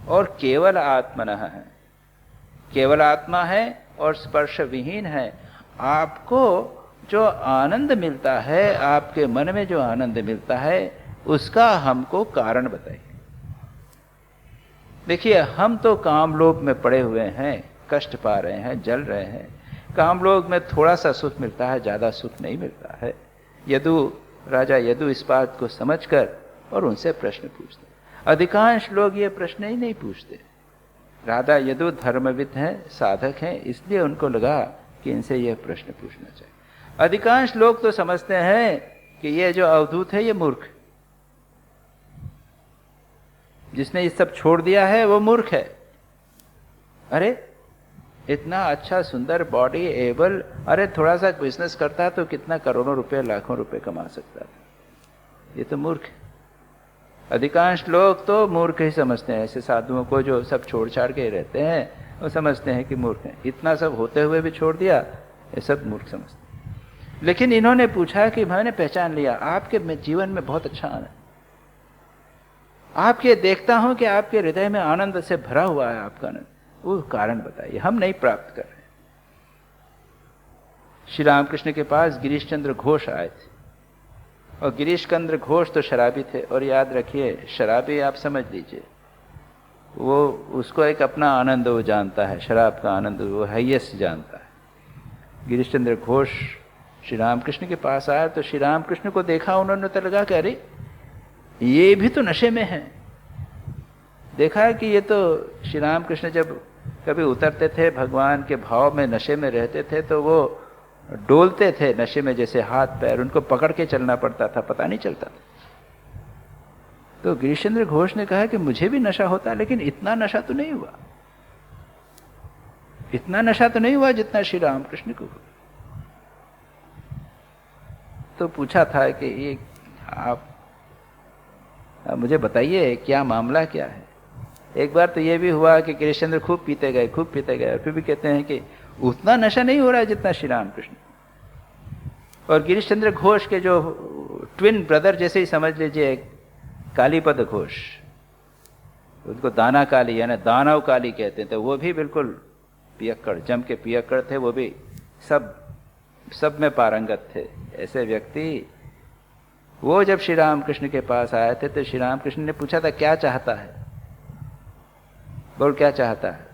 और केवल आत्मनः है, केवल आत्मा है और स्पर्श विहीन है। आपको जो आनंद मिलता है, आपके मन में जो आनंद मिलता है, उसका हमको कारण बताइए। देखिए, हम तो कामलोक में पड़े हुए हैं, कष्ट पा रहे हैं, जल रहे हैं। कामलोक में थोड़ा सा सुख मिलता है, ज्यादा सुख नहीं मिलता है। राजा यदु इस बात को समझकर और उनसे प्रश्न पूछते। अधिकांश लोग ये प्रश्न ही नहीं पूछते। राजा यदु धर्मविद हैं, साधक हैं, इसलिए उनको लगा कि इनसे यह प्रश्न पूछना चाहिए। अधिकांश लोग तो समझते हैं कि ये जो अवधूत है ये मूर्ख, जिसने ये सब छोड़ दिया है वो मूर्ख है। अरे इतना अच्छा सुंदर बॉडी, एबल, अरे थोड़ा सा बिजनेस करता तो कितना करोड़ों रुपए, लाखों रुपए कमा सकता था। ये तो मूर्ख है। अधिकांश लोग तो मूर्ख ही समझते हैं। ऐसे साधुओं को जो सब छोड़ छाड़ के रहते हैं, वो समझते हैं कि मूर्ख हैं। इतना सब होते हुए भी छोड़ दिया, ये सब मूर्ख समझते हैं। लेकिन इन्होंने पूछा कि मैंने पहचान लिया, आपके जीवन में बहुत अच्छा आनंद, आपके देखता हूं कि आपके हृदय में आनंद से भरा हुआ है आपका आनंद, वो कारण बताइए, हम नहीं प्राप्त कर रहे। श्री रामकृष्ण के पास गिरीश चंद्र घोष आए थे, और गिरीश चंद्र घोष तो शराबी थे। और याद रखिए, शराबी आप समझ लीजिए, वो उसको एक अपना आनंद वो जानता है, शराब का आनंद वो हाईएस्ट जानता है। गिरीश चंद्र घोष श्री रामकृष्ण के पास आया तो श्री रामकृष्ण को देखा उन्होंने, तो लगा कि अरे ये भी तो नशे में है। देखा कि ये तो श्री रामकृष्ण जब कभी उतरते थे भगवान के भाव में, नशे में रहते थे, तो वो डोलते थे नशे में, जैसे हाथ पैर उनको पकड़ के चलना पड़ता था, पता नहीं चलता था। तो गिरीश चंद्र घोष ने कहा कि मुझे भी नशा होता, लेकिन इतना नशा तो नहीं हुआ, इतना नशा तो नहीं हुआ जितना श्री रामकृष्ण को हुआ। तो पूछा था कि ये आप मुझे बताइए क्या मामला क्या है। एक बार तो ये भी हुआ कि गिरीश चंद्र खूब पीते गए, खूब पीते गए, और फिर भी कहते हैं कि उतना नशा नहीं हो रहा है जितना श्री रामकृष्ण। और गिरीश चंद्र घोष के जो ट्विन ब्रदर जैसे ही समझ लीजिए, कालीपद घोष, उनको दाना काली यानी दानव काली कहते थे, वो भी बिल्कुल पियक्कड़, जम के पियक्कड़ थे। वो भी सब में पारंगत थे। ऐसे व्यक्ति, वो जब श्री रामकृष्ण के पास आए थे तो श्री रामकृष्ण ने पूछा था क्या चाहता है, बोल क्या चाहता है।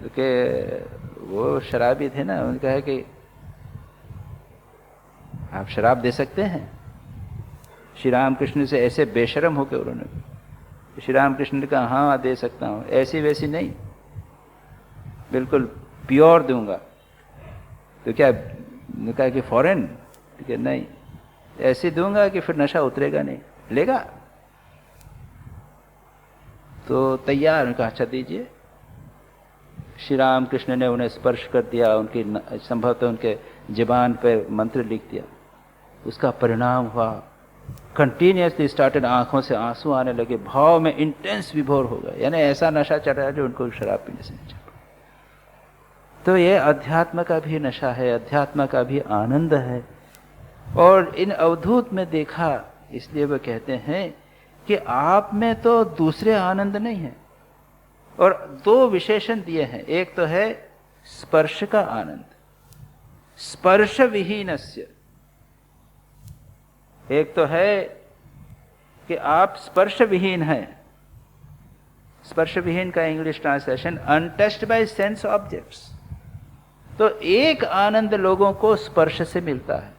तो कि वो शराबी थे ना, उन्होंने कहा कि आप शराब दे सकते हैं। श्री रामकृष्ण से ऐसे बेशर्म होकर उन्होंने, श्री रामकृष्ण ने कहा हाँ दे सकता हूँ, ऐसी वैसी नहीं, बिल्कुल प्योर दूंगा। तो क्या कहा कि फॉरेन, ठीक है, नहीं ऐसी दूंगा कि फिर नशा उतरेगा नहीं, लेगा। तो तैयार, उनका अच्छा दीजिए। श्री रामकृष्ण ने उन्हें स्पर्श कर दिया, उनकी संभवतः उनके ज़बान पर मंत्र लिख दिया। उसका परिणाम हुआ कंटिन्यूसली स्टार्टेड, आंखों से आंसू आने लगे, भाव में इंटेंस विभोर हो गए, यानी ऐसा नशा चढ़ा जो उनको शराब पीने से नहीं चढ़ा। तो ये अध्यात्म का भी नशा है, अध्यात्म का भी आनंद है। और इन अवधूत में देखा, इसलिए वो कहते हैं कि आप में तो दूसरे आनंद नहीं है। और दो विशेषण दिए हैं, एक तो है स्पर्श का आनंद, स्पर्श विहीनस्य। एक तो है कि आप स्पर्श विहीन हैं। स्पर्श विहीन का English translation untouched by sense objects. तो एक आनंद लोगों को स्पर्श से मिलता है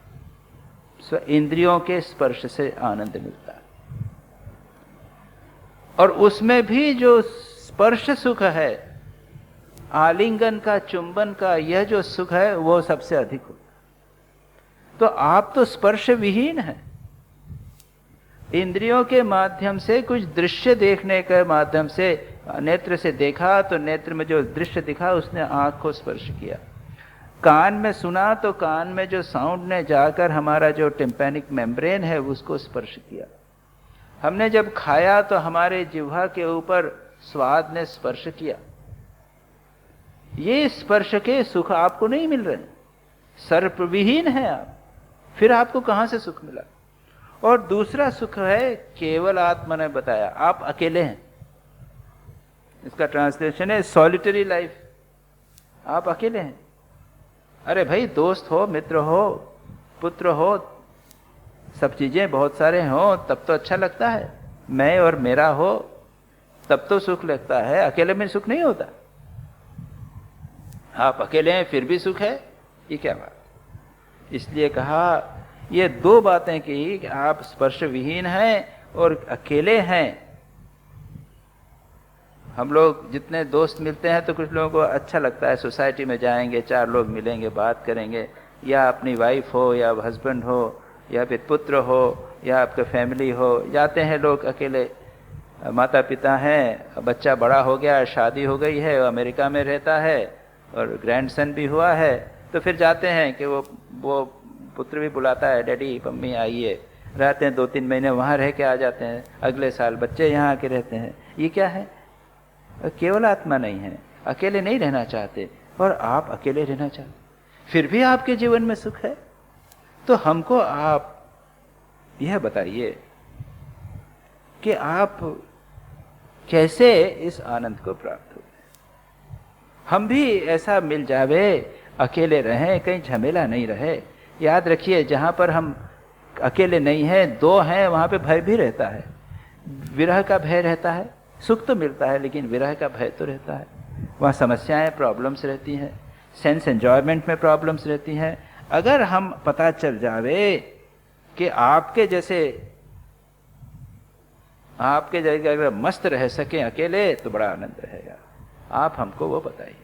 इंद्रियों के स्पर्श से आनंद मिलता है। और उसमें भी जो स्पर्श सुख है, आलिंगन का, चुंबन का, यह जो सुख है वो सबसे अधिक होता है। तो आप तो स्पर्श विहीन हैं। इंद्रियों के माध्यम से कुछ दृश्य देखने के माध्यम से, नेत्र से देखा तो नेत्र में जो दृश्य दिखा उसने आंख को स्पर्श किया, कान में सुना तो कान में जो साउंड ने जाकर हमारा जो टिम्पैनिक मेम्ब्रेन है उसको स्पर्श किया, हमने जब खाया तो हमारे जिह्वा के ऊपर स्वाद ने स्पर्श किया। ये स्पर्श के सुख आपको नहीं मिल रहे, सर्प विहीन है आप, फिर आपको कहां से सुख मिला? और दूसरा सुख है केवल आत्मा ने बताया, आप अकेले हैं। इसका ट्रांसलेशन है सॉलिटरी लाइफ, आप अकेले हैं। अरे भाई, दोस्त हो, मित्र हो, पुत्र हो, सब चीजें बहुत सारे हो तब तो अच्छा लगता है। मैं और मेरा हो तब तो सुख लगता है, अकेले में सुख नहीं होता। आप अकेले हैं फिर भी सुख है, ये क्या बात? इसलिए कहा ये दो बातें की कि आप स्पर्श विहीन हैं और अकेले हैं। हम लोग जितने दोस्त मिलते हैं तो कुछ लोगों को अच्छा लगता है, सोसाइटी में जाएंगे, चार लोग मिलेंगे, बात करेंगे, या अपनी वाइफ हो या हस्बैंड हो या फिर पुत्र हो या आपका फैमिली हो, जाते हैं लोग अकेले। माता पिता हैं, बच्चा बड़ा हो गया, शादी हो गई है, अमेरिका में रहता है और ग्रैंडसन भी हुआ है, तो फिर जाते हैं कि वो पुत्र भी बुलाता है, डैडी मम्मी आइए, रहते हैं 2-3 महीने वहाँ रह के आ जाते हैं, अगले साल बच्चे यहाँ आके रहते हैं। ये क्या है? केवल आत्मा नहीं है, अकेले नहीं रहना चाहते और आप अकेले रहना चाहते, फिर भी आपके जीवन में सुख है। तो हमको आप यह बताइए कि आप कैसे इस आनंद को प्राप्त हो। हम भी ऐसा मिल जावे, अकेले रहें, कहीं झमेला नहीं रहे। याद रखिए, जहां पर हम अकेले नहीं हैं, दो हैं, वहां पे भय भी रहता है, विरह का भय रहता है। सुख तो मिलता है लेकिन विरह का भय तो रहता है। वहाँ समस्याएं, प्रॉब्लम्स रहती हैं, सेंस एंजॉयमेंट में प्रॉब्लम्स रहती हैं। अगर हम पता चल जावे कि आपके जैसे अगर मस्त रह सके अकेले तो बड़ा आनंद रहेगा। आप हमको वो बताइए।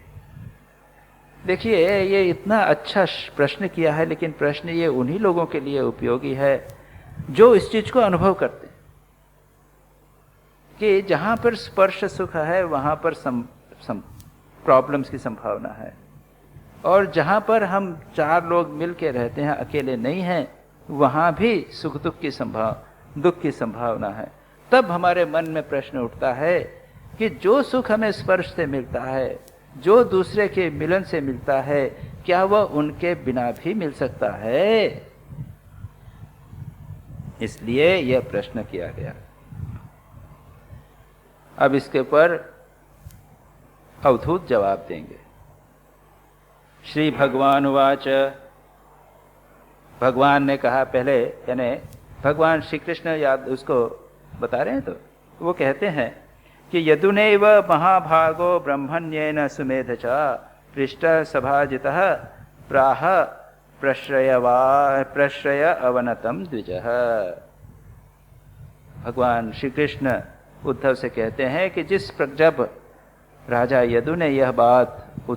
देखिए, ये इतना अच्छा प्रश्न किया है, लेकिन प्रश्न ये उन्हीं लोगों के लिए उपयोगी है जो इस चीज को अनुभव करते हैं कि जहां पर स्पर्श सुख है वहां पर प्रॉब्लम्स की संभावना है, और जहां पर हम 4 लोग मिल के रहते हैं, अकेले नहीं हैं, वहां भी सुख दुख की संभावना है। तब हमारे मन में प्रश्न उठता है कि जो सुख हमें स्पर्श से मिलता है, जो दूसरे के मिलन से मिलता है, क्या वह उनके बिना भी मिल सकता है? इसलिए यह प्रश्न किया गया। अब इसके ऊपर अवधूत जवाब देंगे। श्री भगवान उवाच, भगवान ने कहा पहले, यानी भगवान श्री कृष्ण याद उसको बता रहे हैं, तो वो कहते हैं कि यदुनैव महाभागो ब्रह्मण्येन सुमेधचा पृष्ठ सभाजितः प्राह प्रश्रय अवनतम द्विजः। भगवान श्री कृष्ण उद्धव से कहते हैं कि जब राजा यदु ने यह बात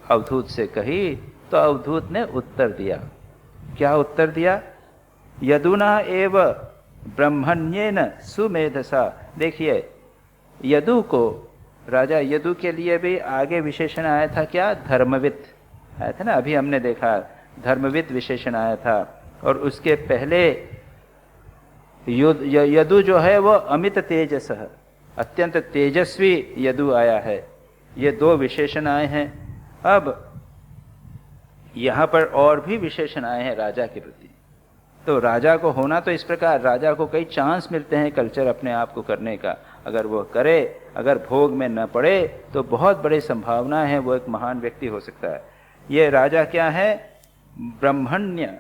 अवधूत से कही तो अवधूत ने उत्तर दिया। क्या उत्तर दिया? यदुना एव ब्रह्मण्येन सुमेधसा। देखिए, यदु को, राजा यदु के लिए भी आगे विशेषण आया था, क्या? धर्मविद आया था ना, अभी हमने देखा धर्मविद विशेषण आया था। और उसके पहले यदु जो है वो अमित तेजस, अत्यंत तेजस्वी यदु आया है। ये 2 विशेषण आए हैं। अब यहां पर और भी विशेषण आए हैं राजा के प्रति। तो राजा को होना तो इस प्रकार, राजा को कई चांस मिलते हैं कल्चर अपने आप को करने का, अगर वो करे, अगर भोग में न पड़े तो बहुत बड़ी संभावना है वो एक महान व्यक्ति हो सकता है। ये राजा क्या है? ब्रह्मण्य,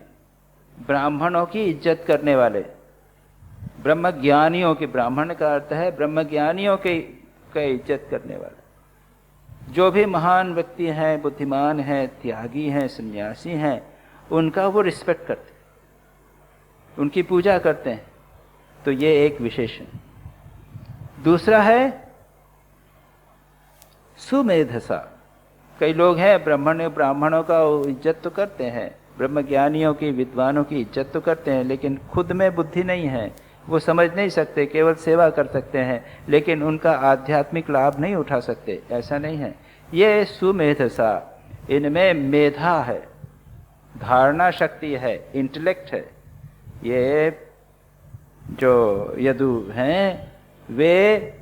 ब्राह्मणों की इज्जत करने वाले, ब्रह्मज्ञानियों के, ब्राह्मण का अर्थ है ब्रह्मज्ञानियों के इज्जत करने वाले। जो भी महान व्यक्ति हैं, बुद्धिमान हैं, त्यागी हैं, सन्यासी हैं, उनका वो रिस्पेक्ट करते। उनकी पूजा करते हैं। तो ये एक विशेषण। दूसरा है सुमेधसा। कई लोग हैं ब्राह्मणों का इज्जत तो करते हैं, ब्रह्मज्ञानियों की, विद्वानों की इज्जत तो करते हैं, लेकिन खुद में बुद्धि नहीं है, वो समझ नहीं सकते, केवल सेवा कर सकते हैं, लेकिन उनका आध्यात्मिक लाभ नहीं उठा सकते। ऐसा नहीं है। ये सुमेधसा, इनमें मेधा है, धारणा शक्ति है, इंटेलेक्ट है। ये जो यदु हैं वे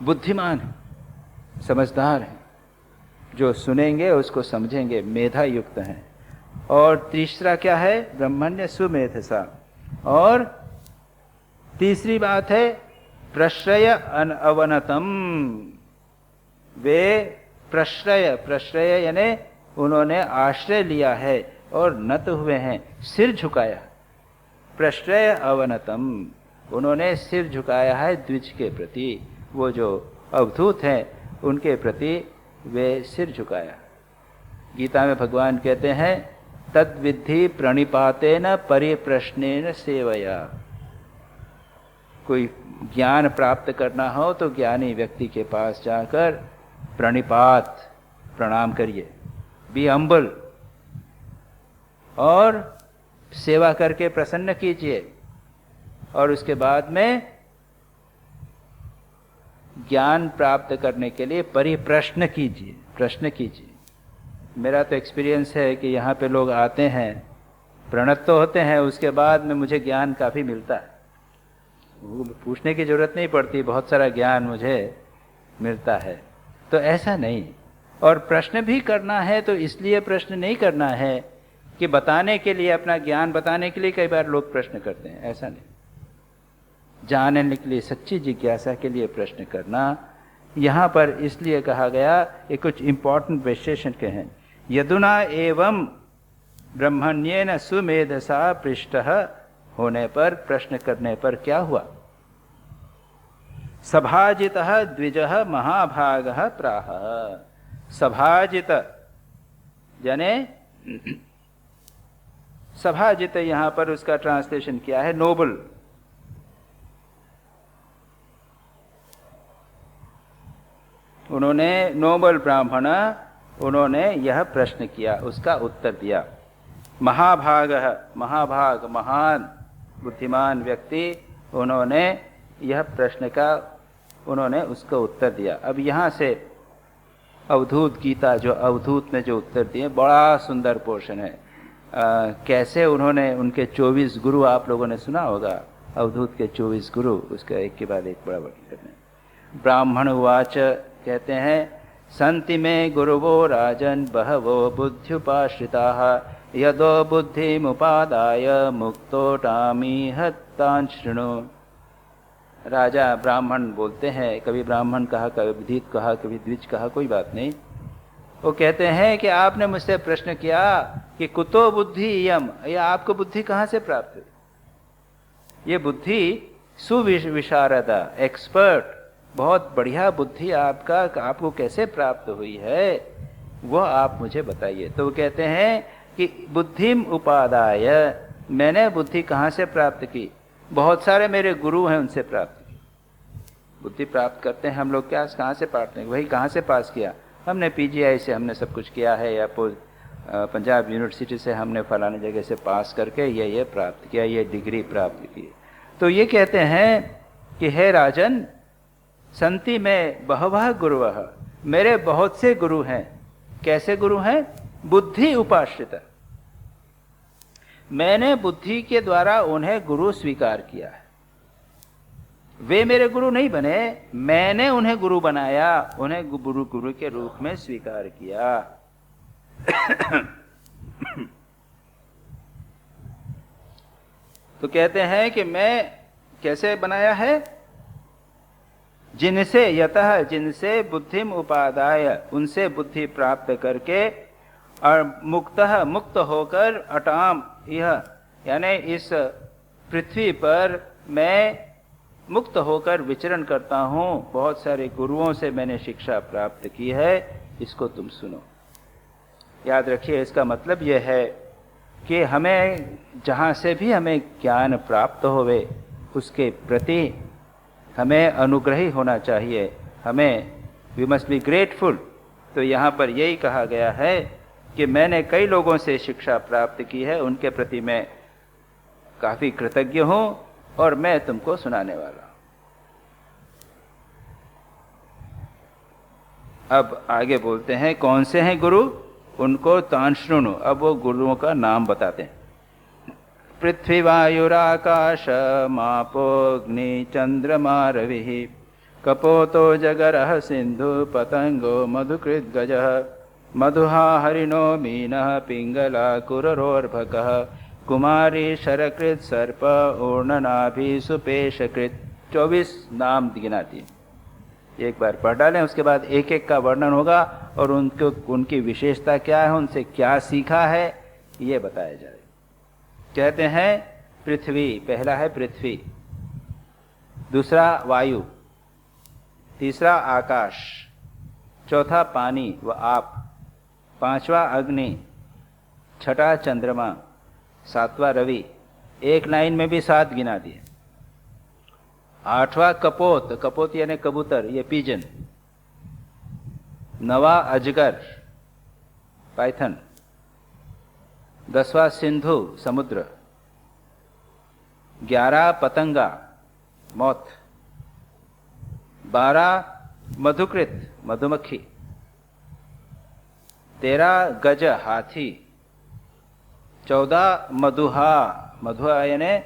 बुद्धिमान हैं, समझदार हैं, जो सुनेंगे उसको समझेंगे, मेधा युक्त हैं। और तीसरा क्या है? ब्रह्मण्य सुमेधसा। और तीसरी बात है प्रश्रय अवनतम। वे प्रश्रय यानी उन्होंने आश्रय लिया है और नत हुए हैं, सिर झुकाया। प्रश्रय अवनतम, उन्होंने सिर झुकाया है द्विज के प्रति। वो जो अवधूत हैं उनके प्रति वे सिर झुकाया। गीता में भगवान कहते हैं तद्विद्धि प्रणिपातेन परिप्रश्नेन सेवया। कोई ज्ञान प्राप्त करना हो तो ज्ञानी व्यक्ति के पास जाकर प्रणिपात, प्रणाम करिए, बी हम्बल, और सेवा करके प्रसन्न कीजिए। और उसके बाद में ज्ञान प्राप्त करने के लिए परिप्रश्न कीजिए, प्रश्न कीजिए। मेरा तो एक्सपीरियंस है कि यहाँ पे लोग आते हैं, प्रणत तो होते हैं, उसके बाद में मुझे ज्ञान काफ़ी मिलता है। वो पूछने की जरूरत नहीं पड़ती, बहुत सारा ज्ञान मुझे मिलता है। तो ऐसा नहीं। और प्रश्न भी करना है तो इसलिए प्रश्न नहीं करना है कि बताने के लिए, अपना ज्ञान बताने के लिए कई बार लोग प्रश्न करते हैं, ऐसा नहीं। जानने के लिए, सच्ची जिज्ञासा के लिए प्रश्न करना। यहाँ पर इसलिए कहा गया, ये कुछ इंपॉर्टेंट विशेषण के हैं। यदुना एवं ब्रह्मण्येन सुमेधसा पृष्ठः होने पर, प्रश्न करने पर क्या हुआ? सभाजितः द्विजः महाभागः प्राह। सभाजित यानी सभाजित, यहां पर उसका ट्रांसलेशन किया है नोबल। उन्होंने, नोबल ब्राह्मण, उन्होंने यह प्रश्न किया, उसका उत्तर दिया। महाभागः, महाभाग, महान बुद्धिमान व्यक्ति, उन्होंने यह प्रश्न का, उन्होंने उसका उत्तर दिया। अब यहाँ से अवधूत गीता, जो अवधूत ने जो उत्तर दिए, बड़ा सुंदर पोर्शन है। कैसे उन्होंने, उनके 24 गुरु आप लोगों ने सुना होगा, अवधूत के 24 गुरु, उसका एक के बाद एक बड़ा वर्णन। ब्राह्मण उवाच, कहते हैं संति में गुरुवो राजन बहवो बुद्ध्युपाश्रिताः यदो बुद्धिमुपादाय मुक्तोटामीह तान् शृणु। राजा ब्राह्मण बोलते हैं, कभी ब्राह्मण कहा, कभी विदित कहा, कभी द्विज कहा, कोई बात नहीं। वो कहते हैं कि आपने मुझसे प्रश्न किया कि कुतो बुद्धि यम, ये आपको बुद्धि कहाँ से प्राप्त हुई? ये बुद्धि सुविशारदा, एक्सपर्ट, बहुत बढ़िया बुद्धि आपका, आपको कैसे प्राप्त हुई है, वो आप मुझे बताइए। तो वो कहते हैं कि बुद्धिम उपादाय, मैंने बुद्धि कहाँ से प्राप्त की? बहुत सारे मेरे गुरु हैं, उनसे प्राप्त की। बुद्धि प्राप्त करते हैं हम लोग, क्या कहाँ से पाते हैं? वही कहाँ से पास किया? हमने पीजीआई से हमने सब कुछ किया है, या पंजाब यूनिवर्सिटी से हमने फलाने जगह से पास करके ये प्राप्त किया, ये डिग्री प्राप्त की। तो ये कहते हैं कि हे राजन, संति में बहवः गुरुवः, मेरे बहुत से गुरु हैं। कैसे गुरु हैं? बुद्धि उपाश्रित, मैंने बुद्धि के द्वारा उन्हें गुरु स्वीकार किया है। वे मेरे गुरु नहीं बने, मैंने उन्हें गुरु बनाया, उन्हें गुरु के रूप में स्वीकार किया। तो कहते हैं कि मैं कैसे बनाया है? जिनसे यतः, जिनसे बुद्धिम उपादाय, उनसे बुद्धि प्राप्त करके, और मुक्तः, मुक्त होकर, अटाम यह, यानी इस पृथ्वी पर मैं मुक्त होकर विचरण करता हूँ। बहुत सारे गुरुओं से मैंने शिक्षा प्राप्त की है, इसको तुम सुनो। याद रखिए, इसका मतलब यह है कि हमें जहाँ से भी हमें ज्ञान प्राप्त होवे उसके प्रति हमें अनुग्रही होना चाहिए, हमें वी मस्ट बी ग्रेटफुल। तो यहाँ पर यही कहा गया है कि मैंने कई लोगों से शिक्षा प्राप्त की है, उनके प्रति मैं काफ़ी कृतज्ञ हूँ और मैं तुमको सुनाने वाला हूँ। अब आगे बोलते हैं कौन से हैं गुरु, उनको तान शृणु। अब वो गुरुओं का नाम बताते हैं। पृथ्वी वायुराकाश मापोग्नि चंद्रमा रविः कपोतो जगरः सिंधु पतंगो मधुकृत गजः मधुहा हरिणो मीनः पिंगला कुररोर्भकः कुमारी शरकृत सर्प ऊर्णनाभि सुपेशकृत। 24 नाम गिनाती है। एक बार पढ़ डालें, उसके बाद एक एक का वर्णन होगा और उनकी विशेषता क्या है, उनसे क्या सीखा है, ये बताया जाए। कहते हैं पृथ्वी, पहला है पृथ्वी, दूसरा वायु, तीसरा आकाश, चौथा पानी व आप, पांचवा अग्नि, छठा चंद्रमा, सातवां रवि, एक लाइन में भी 7 गिना दिए। आठवां कपोत, कपोत यानी कबूतर, ये पिजन। नवा अजगर, पाइथन। 10वां सिंधु, समुद्र। 11 पतंगा, मौत। 12 मधुकृत, मधुमक्खी। 13 गज, हाथी। 14 मधुहा, मधुहा यानी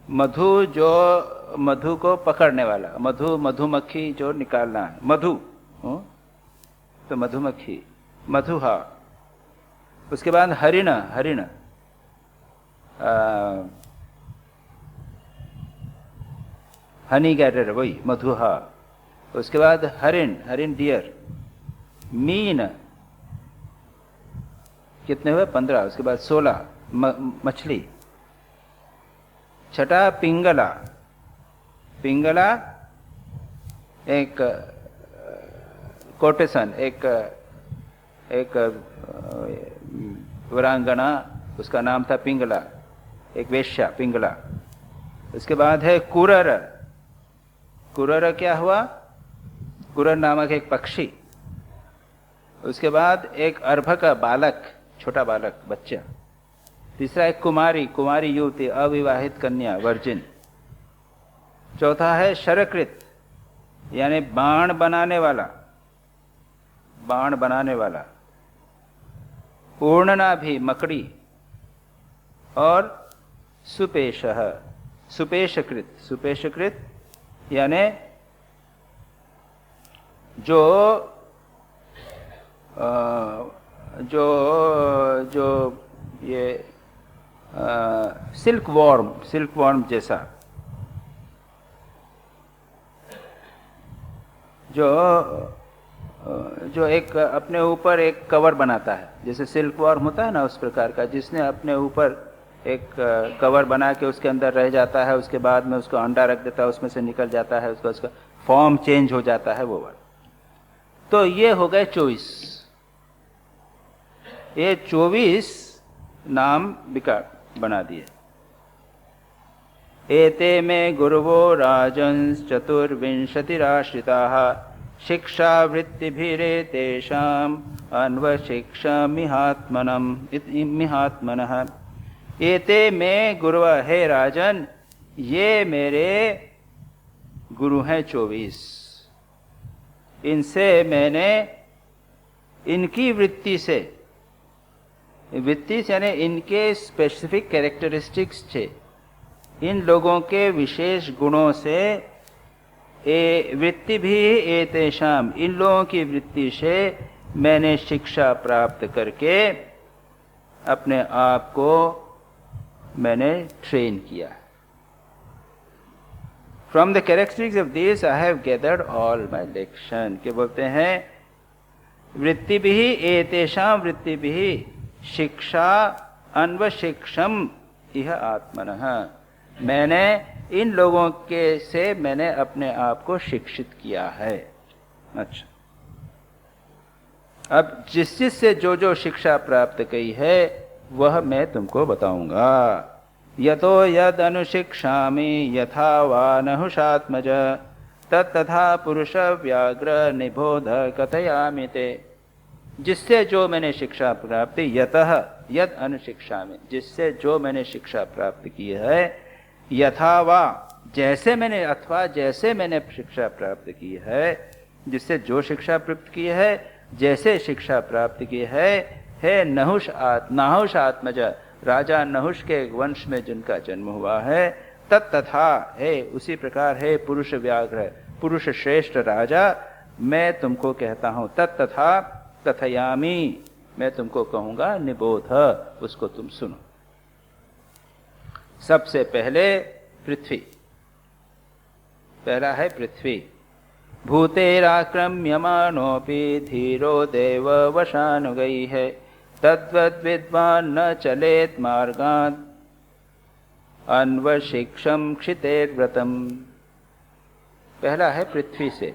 मधु, जो मधु को पकड़ने वाला, मधु मधुमक्खी जो निकालना है, मधु तो मधुमक्खी, मधुहा। उसके बाद हरिण, हरिण हनी गैडर, वही मधुहा। उसके बाद हरिण, हरिण डियर। मीन, कितने हुए? 15। उसके बाद 16 मछली। छठा पिंगला, पिंगला एक कोटेसन, एक वीरांगना, उसका नाम था पिंगला, एक वेश्या पिंगला। उसके बाद है कुरर, कुरर क्या हुआ? कुरर नामक एक पक्षी। उसके बाद एक अर्भ का बालक, छोटा बालक, बच्चा। तीसरा एक कुमारी, कुमारी युवती, अविवाहित कन्या, वर्जिन। चौथा है शरकृत यानी बाण बनाने वाला, बाण बनाने वाला। ऊर्णनाभि, मकड़ी। और सुपेशः, सुपेशकृत, सुपेशकृत यानी जो ये सिल्क वॉर्म, सिल्क वॉर्म जैसा, जो एक अपने ऊपर एक कवर बनाता है, जैसे सिल्क वॉर्म होता है ना, उस प्रकार का, जिसने अपने ऊपर एक कवर बना के उसके अंदर रह जाता है, उसके बाद में उसको अंडा रख देता है, उसमें से निकल जाता है, उसका फॉर्म चेंज हो जाता है, वो वर्ड। तो ये हो गए 24। ये 24 नाम बना दिए। एते में गुरुवो राजंस चतुर्विंशतिराश्रिताः शिक्षावृत्तिभिरेतेषाम् अन्वशिक्षामिहात्मनः। एते में गुरव, हे राजन, ये मेरे गुरु हैं 24। इनसे मैंने, इनकी वृत्ति से, वृत्ति यानी इनके स्पेसिफिक कैरेक्टरिस्टिक्स थे, इन लोगों के विशेष गुणों से, वृत्ति भी एतेषाम, इन लोगों की वृत्ति से मैंने शिक्षा प्राप्त करके अपने आप को मैंने ट्रेन किया। From the characteristics of this I have gathered all my selection. के बोलते हैं वृत्ति भी एतेषाम, वृत्ति भी शिक्षा अन्वशिक्षम इह आत्मनः। मैंने इन लोगों के से मैंने अपने आप को शिक्षित किया है। अच्छा, अब जिस से जो शिक्षा प्राप्त की है वह मैं तुमको बताऊंगा। यतो यद अनुशिक्षामि यथा वा नहुषात्मज तथा पुरुष व्याघ्र निबोध कथयामि ते। जिससे जो मैंने शिक्षा प्राप्त, यतः यद अनुशिक्षामि, जिससे जो मैंने शिक्षा प्राप्त की है, यथा वा जैसे मैंने, अथवा जैसे मैंने शिक्षा प्राप्त की है, जिससे जो शिक्षा प्राप्त की है, जैसे शिक्षा प्राप्त की है नाहुष आत्मज, राजा नहुष के वंश में जिनका जन्म हुआ है, तथा है उसी प्रकार है पुरुष व्याघ्र, पुरुष श्रेष्ठ राजा, मैं तुमको कहता हूं। तथा कथयामी, मैं तुमको कहूंगा, निबोध, उसको तुम सुनो। सबसे पहले पृथ्वी, पहला है पृथ्वी। भूतेराक्रम्यमानोऽपि धीरो देव वशानुगैः तद्वद् विद्वान् न चलेत् मार्गात् अन्वशिक्षं क्षितेर्व्रतम्। पहला है पृथ्वी से,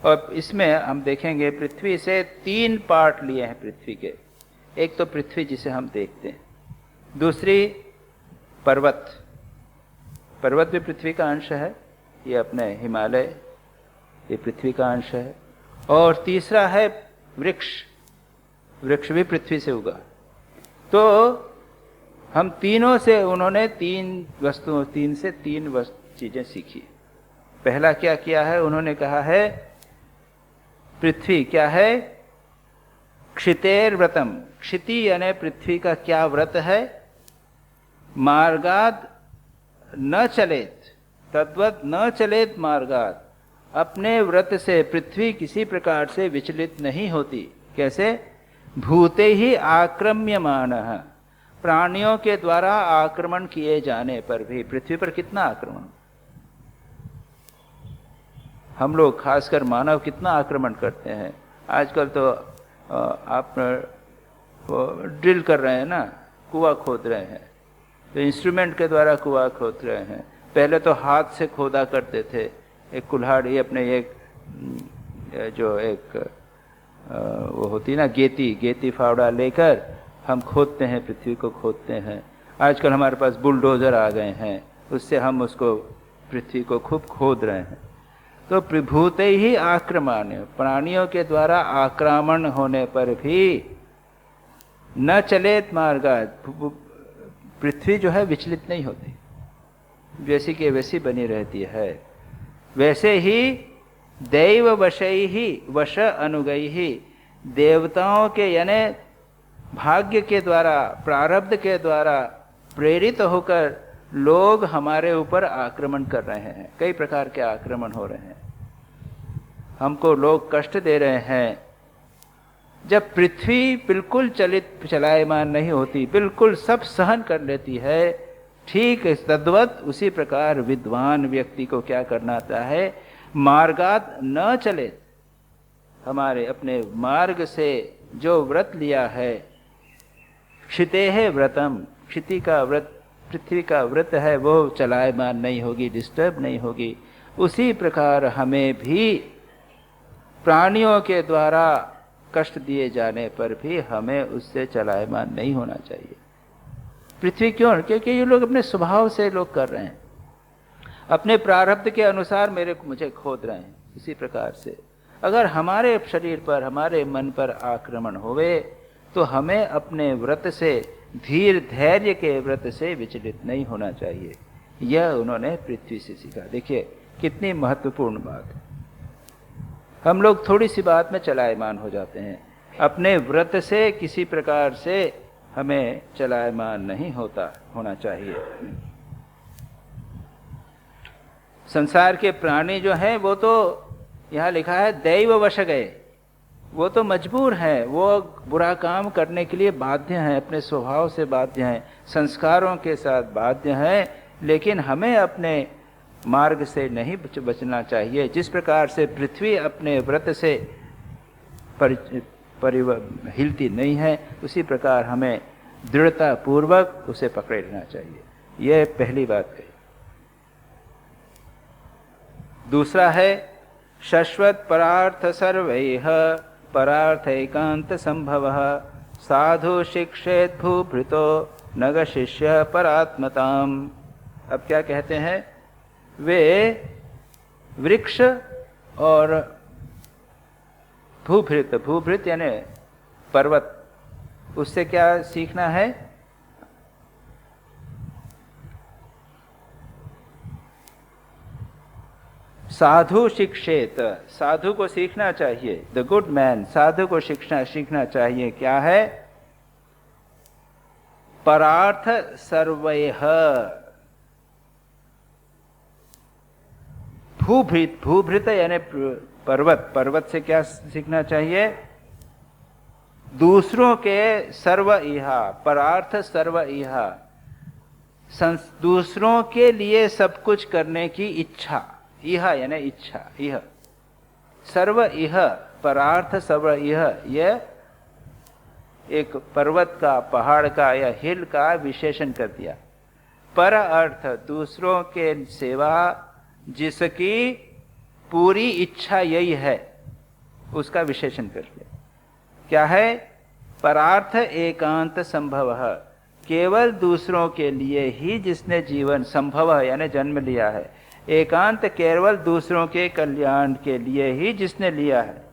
और इसमें हम देखेंगे पृथ्वी से 3 पार्ट लिए हैं पृथ्वी के। एक तो पृथ्वी जिसे हम देखते हैं, दूसरी पर्वत, पर्वत भी पृथ्वी का अंश है, ये अपने हिमालय, ये पृथ्वी का अंश है। और तीसरा है वृक्ष, वृक्ष भी पृथ्वी से उगा। तो हम तीनों से, उन्होंने 3 वस्तुओं, 3 से 3 चीजें सीखी। पहला क्या किया है, उन्होंने कहा है पृथ्वी क्या है, क्षितेर व्रतम, क्षिति यानी पृथ्वी का क्या व्रत है, मार्गाद न चलेत, तद्वत न चलेत मार्गाद, अपने व्रत से पृथ्वी किसी प्रकार से विचलित नहीं होती। कैसे, भूते ही आक्रम्यमानः, प्राणियों के द्वारा आक्रमण किए जाने पर भी, पृथ्वी पर कितना आक्रमण, हम लोग खासकर मानव कितना आक्रमण करते हैं। आजकल तो आप ड्रिल कर रहे हैं ना, कुआं खोद रहे हैं, तो इंस्ट्रूमेंट के द्वारा कुआं खोद रहे हैं। पहले तो हाथ से खोदा करते थे, एक कुल्हाड़ी, अपने एक जो एक वो होती ना गेती फावड़ा लेकर हम खोदते हैं, पृथ्वी को खोदते हैं। आजकल हमारे पास बुलडोजर आ गए हैं, उससे हम उसको पृथ्वी को खूब खोद रहे हैं। तो प्रभूते ही आक्रमण, प्राणियों के द्वारा आक्रमण होने पर भी न चलेत मार्गा, पृथ्वी जो है विचलित नहीं होती, जैसी कि वैसी बनी रहती है। वैसे ही दैव वशई ही वश अनुगई ही, देवताओं के यानी भाग्य के द्वारा, प्रारब्ध के द्वारा प्रेरित होकर लोग हमारे ऊपर आक्रमण कर रहे हैं। कई प्रकार के आक्रमण हो रहे हैं, हमको लोग कष्ट दे रहे हैं। जब पृथ्वी बिल्कुल चलायमान नहीं होती, बिल्कुल सब सहन कर लेती है, ठीक तद्वत उसी प्रकार विद्वान व्यक्ति को क्या करना है, मार्गात न चले, हमारे अपने मार्ग से जो व्रत लिया है, क्षितेः व्रतम, क्षिति का व्रत, पृथ्वी का व्रत है, वो चलायमान नहीं होगी, डिस्टर्ब नहीं होगी। उसी प्रकार हमें भी प्राणियों के द्वारा कष्ट दिए जाने पर भी हमें उससे चलायमान नहीं होना चाहिए। पृथ्वी क्यों, क्योंकि ये लोग अपने स्वभाव से लोग कर रहे हैं, अपने प्रारब्ध के अनुसार मुझे खोद रहे हैं। इसी प्रकार से अगर हमारे शरीर पर, हमारे मन पर आक्रमण होवे, तो हमें अपने व्रत से, धीर धैर्य के व्रत से विचलित नहीं होना चाहिए। यह उन्होंने पृथ्वी से सीखा। देखिए कितनी महत्वपूर्ण बात है। हम लोग थोड़ी सी बात में चलायमान हो जाते हैं, अपने व्रत से किसी प्रकार से हमें चलायमान नहीं होना चाहिए। संसार के प्राणी जो हैं वो तो यहाँ लिखा है दैव वश गए, वो तो मजबूर हैं, वो बुरा काम करने के लिए बाध्य हैं, अपने स्वभाव से बाध्य हैं, संस्कारों के साथ बाध्य हैं। लेकिन हमें अपने मार्ग से नहीं बचना चाहिए। जिस प्रकार से पृथ्वी अपने व्रत से हिलती नहीं है, उसी प्रकार हमें दृढ़ता पूर्वक उसे पकड़े रहना चाहिए। यह पहली बात कही। दूसरा है शश्वत परार्थ सर्वैः परार्थ एकांत संभवः साधु शिक्षेत भूभृतो नग शिष्य परात्मताम। अब क्या कहते हैं, वे वृक्ष और भूभृत, भूभृत यानी पर्वत, उससे क्या सीखना है, साधु शिक्षेत, साधु को सीखना चाहिए, द गुड मैन, साधु को सीखना चाहिए। क्या है, परार्थ सर्वैः, भूभृत, भूभृत यानी पर्वत, पर्वत से क्या सीखना चाहिए, दूसरों के सर्व इहा, परार्थ सर्व इहा, दूसरों के लिए सब कुछ करने की इच्छा, इह यानी इच्छा, इह सर्व इह, परार्थ सर्व इह, यह एक पर्वत का, पहाड़ का या हिल का विशेषण कर दिया। पर अर्थ दूसरों के सेवा, जिसकी पूरी इच्छा यही है, उसका विशेषण कर दिया। क्या है, परार्थ एकांत संभव, केवल दूसरों के लिए ही जिसने जीवन संभव यानी जन्म लिया है, एकांत केवल दूसरों के कल्याण के लिए ही जिसने लिया है,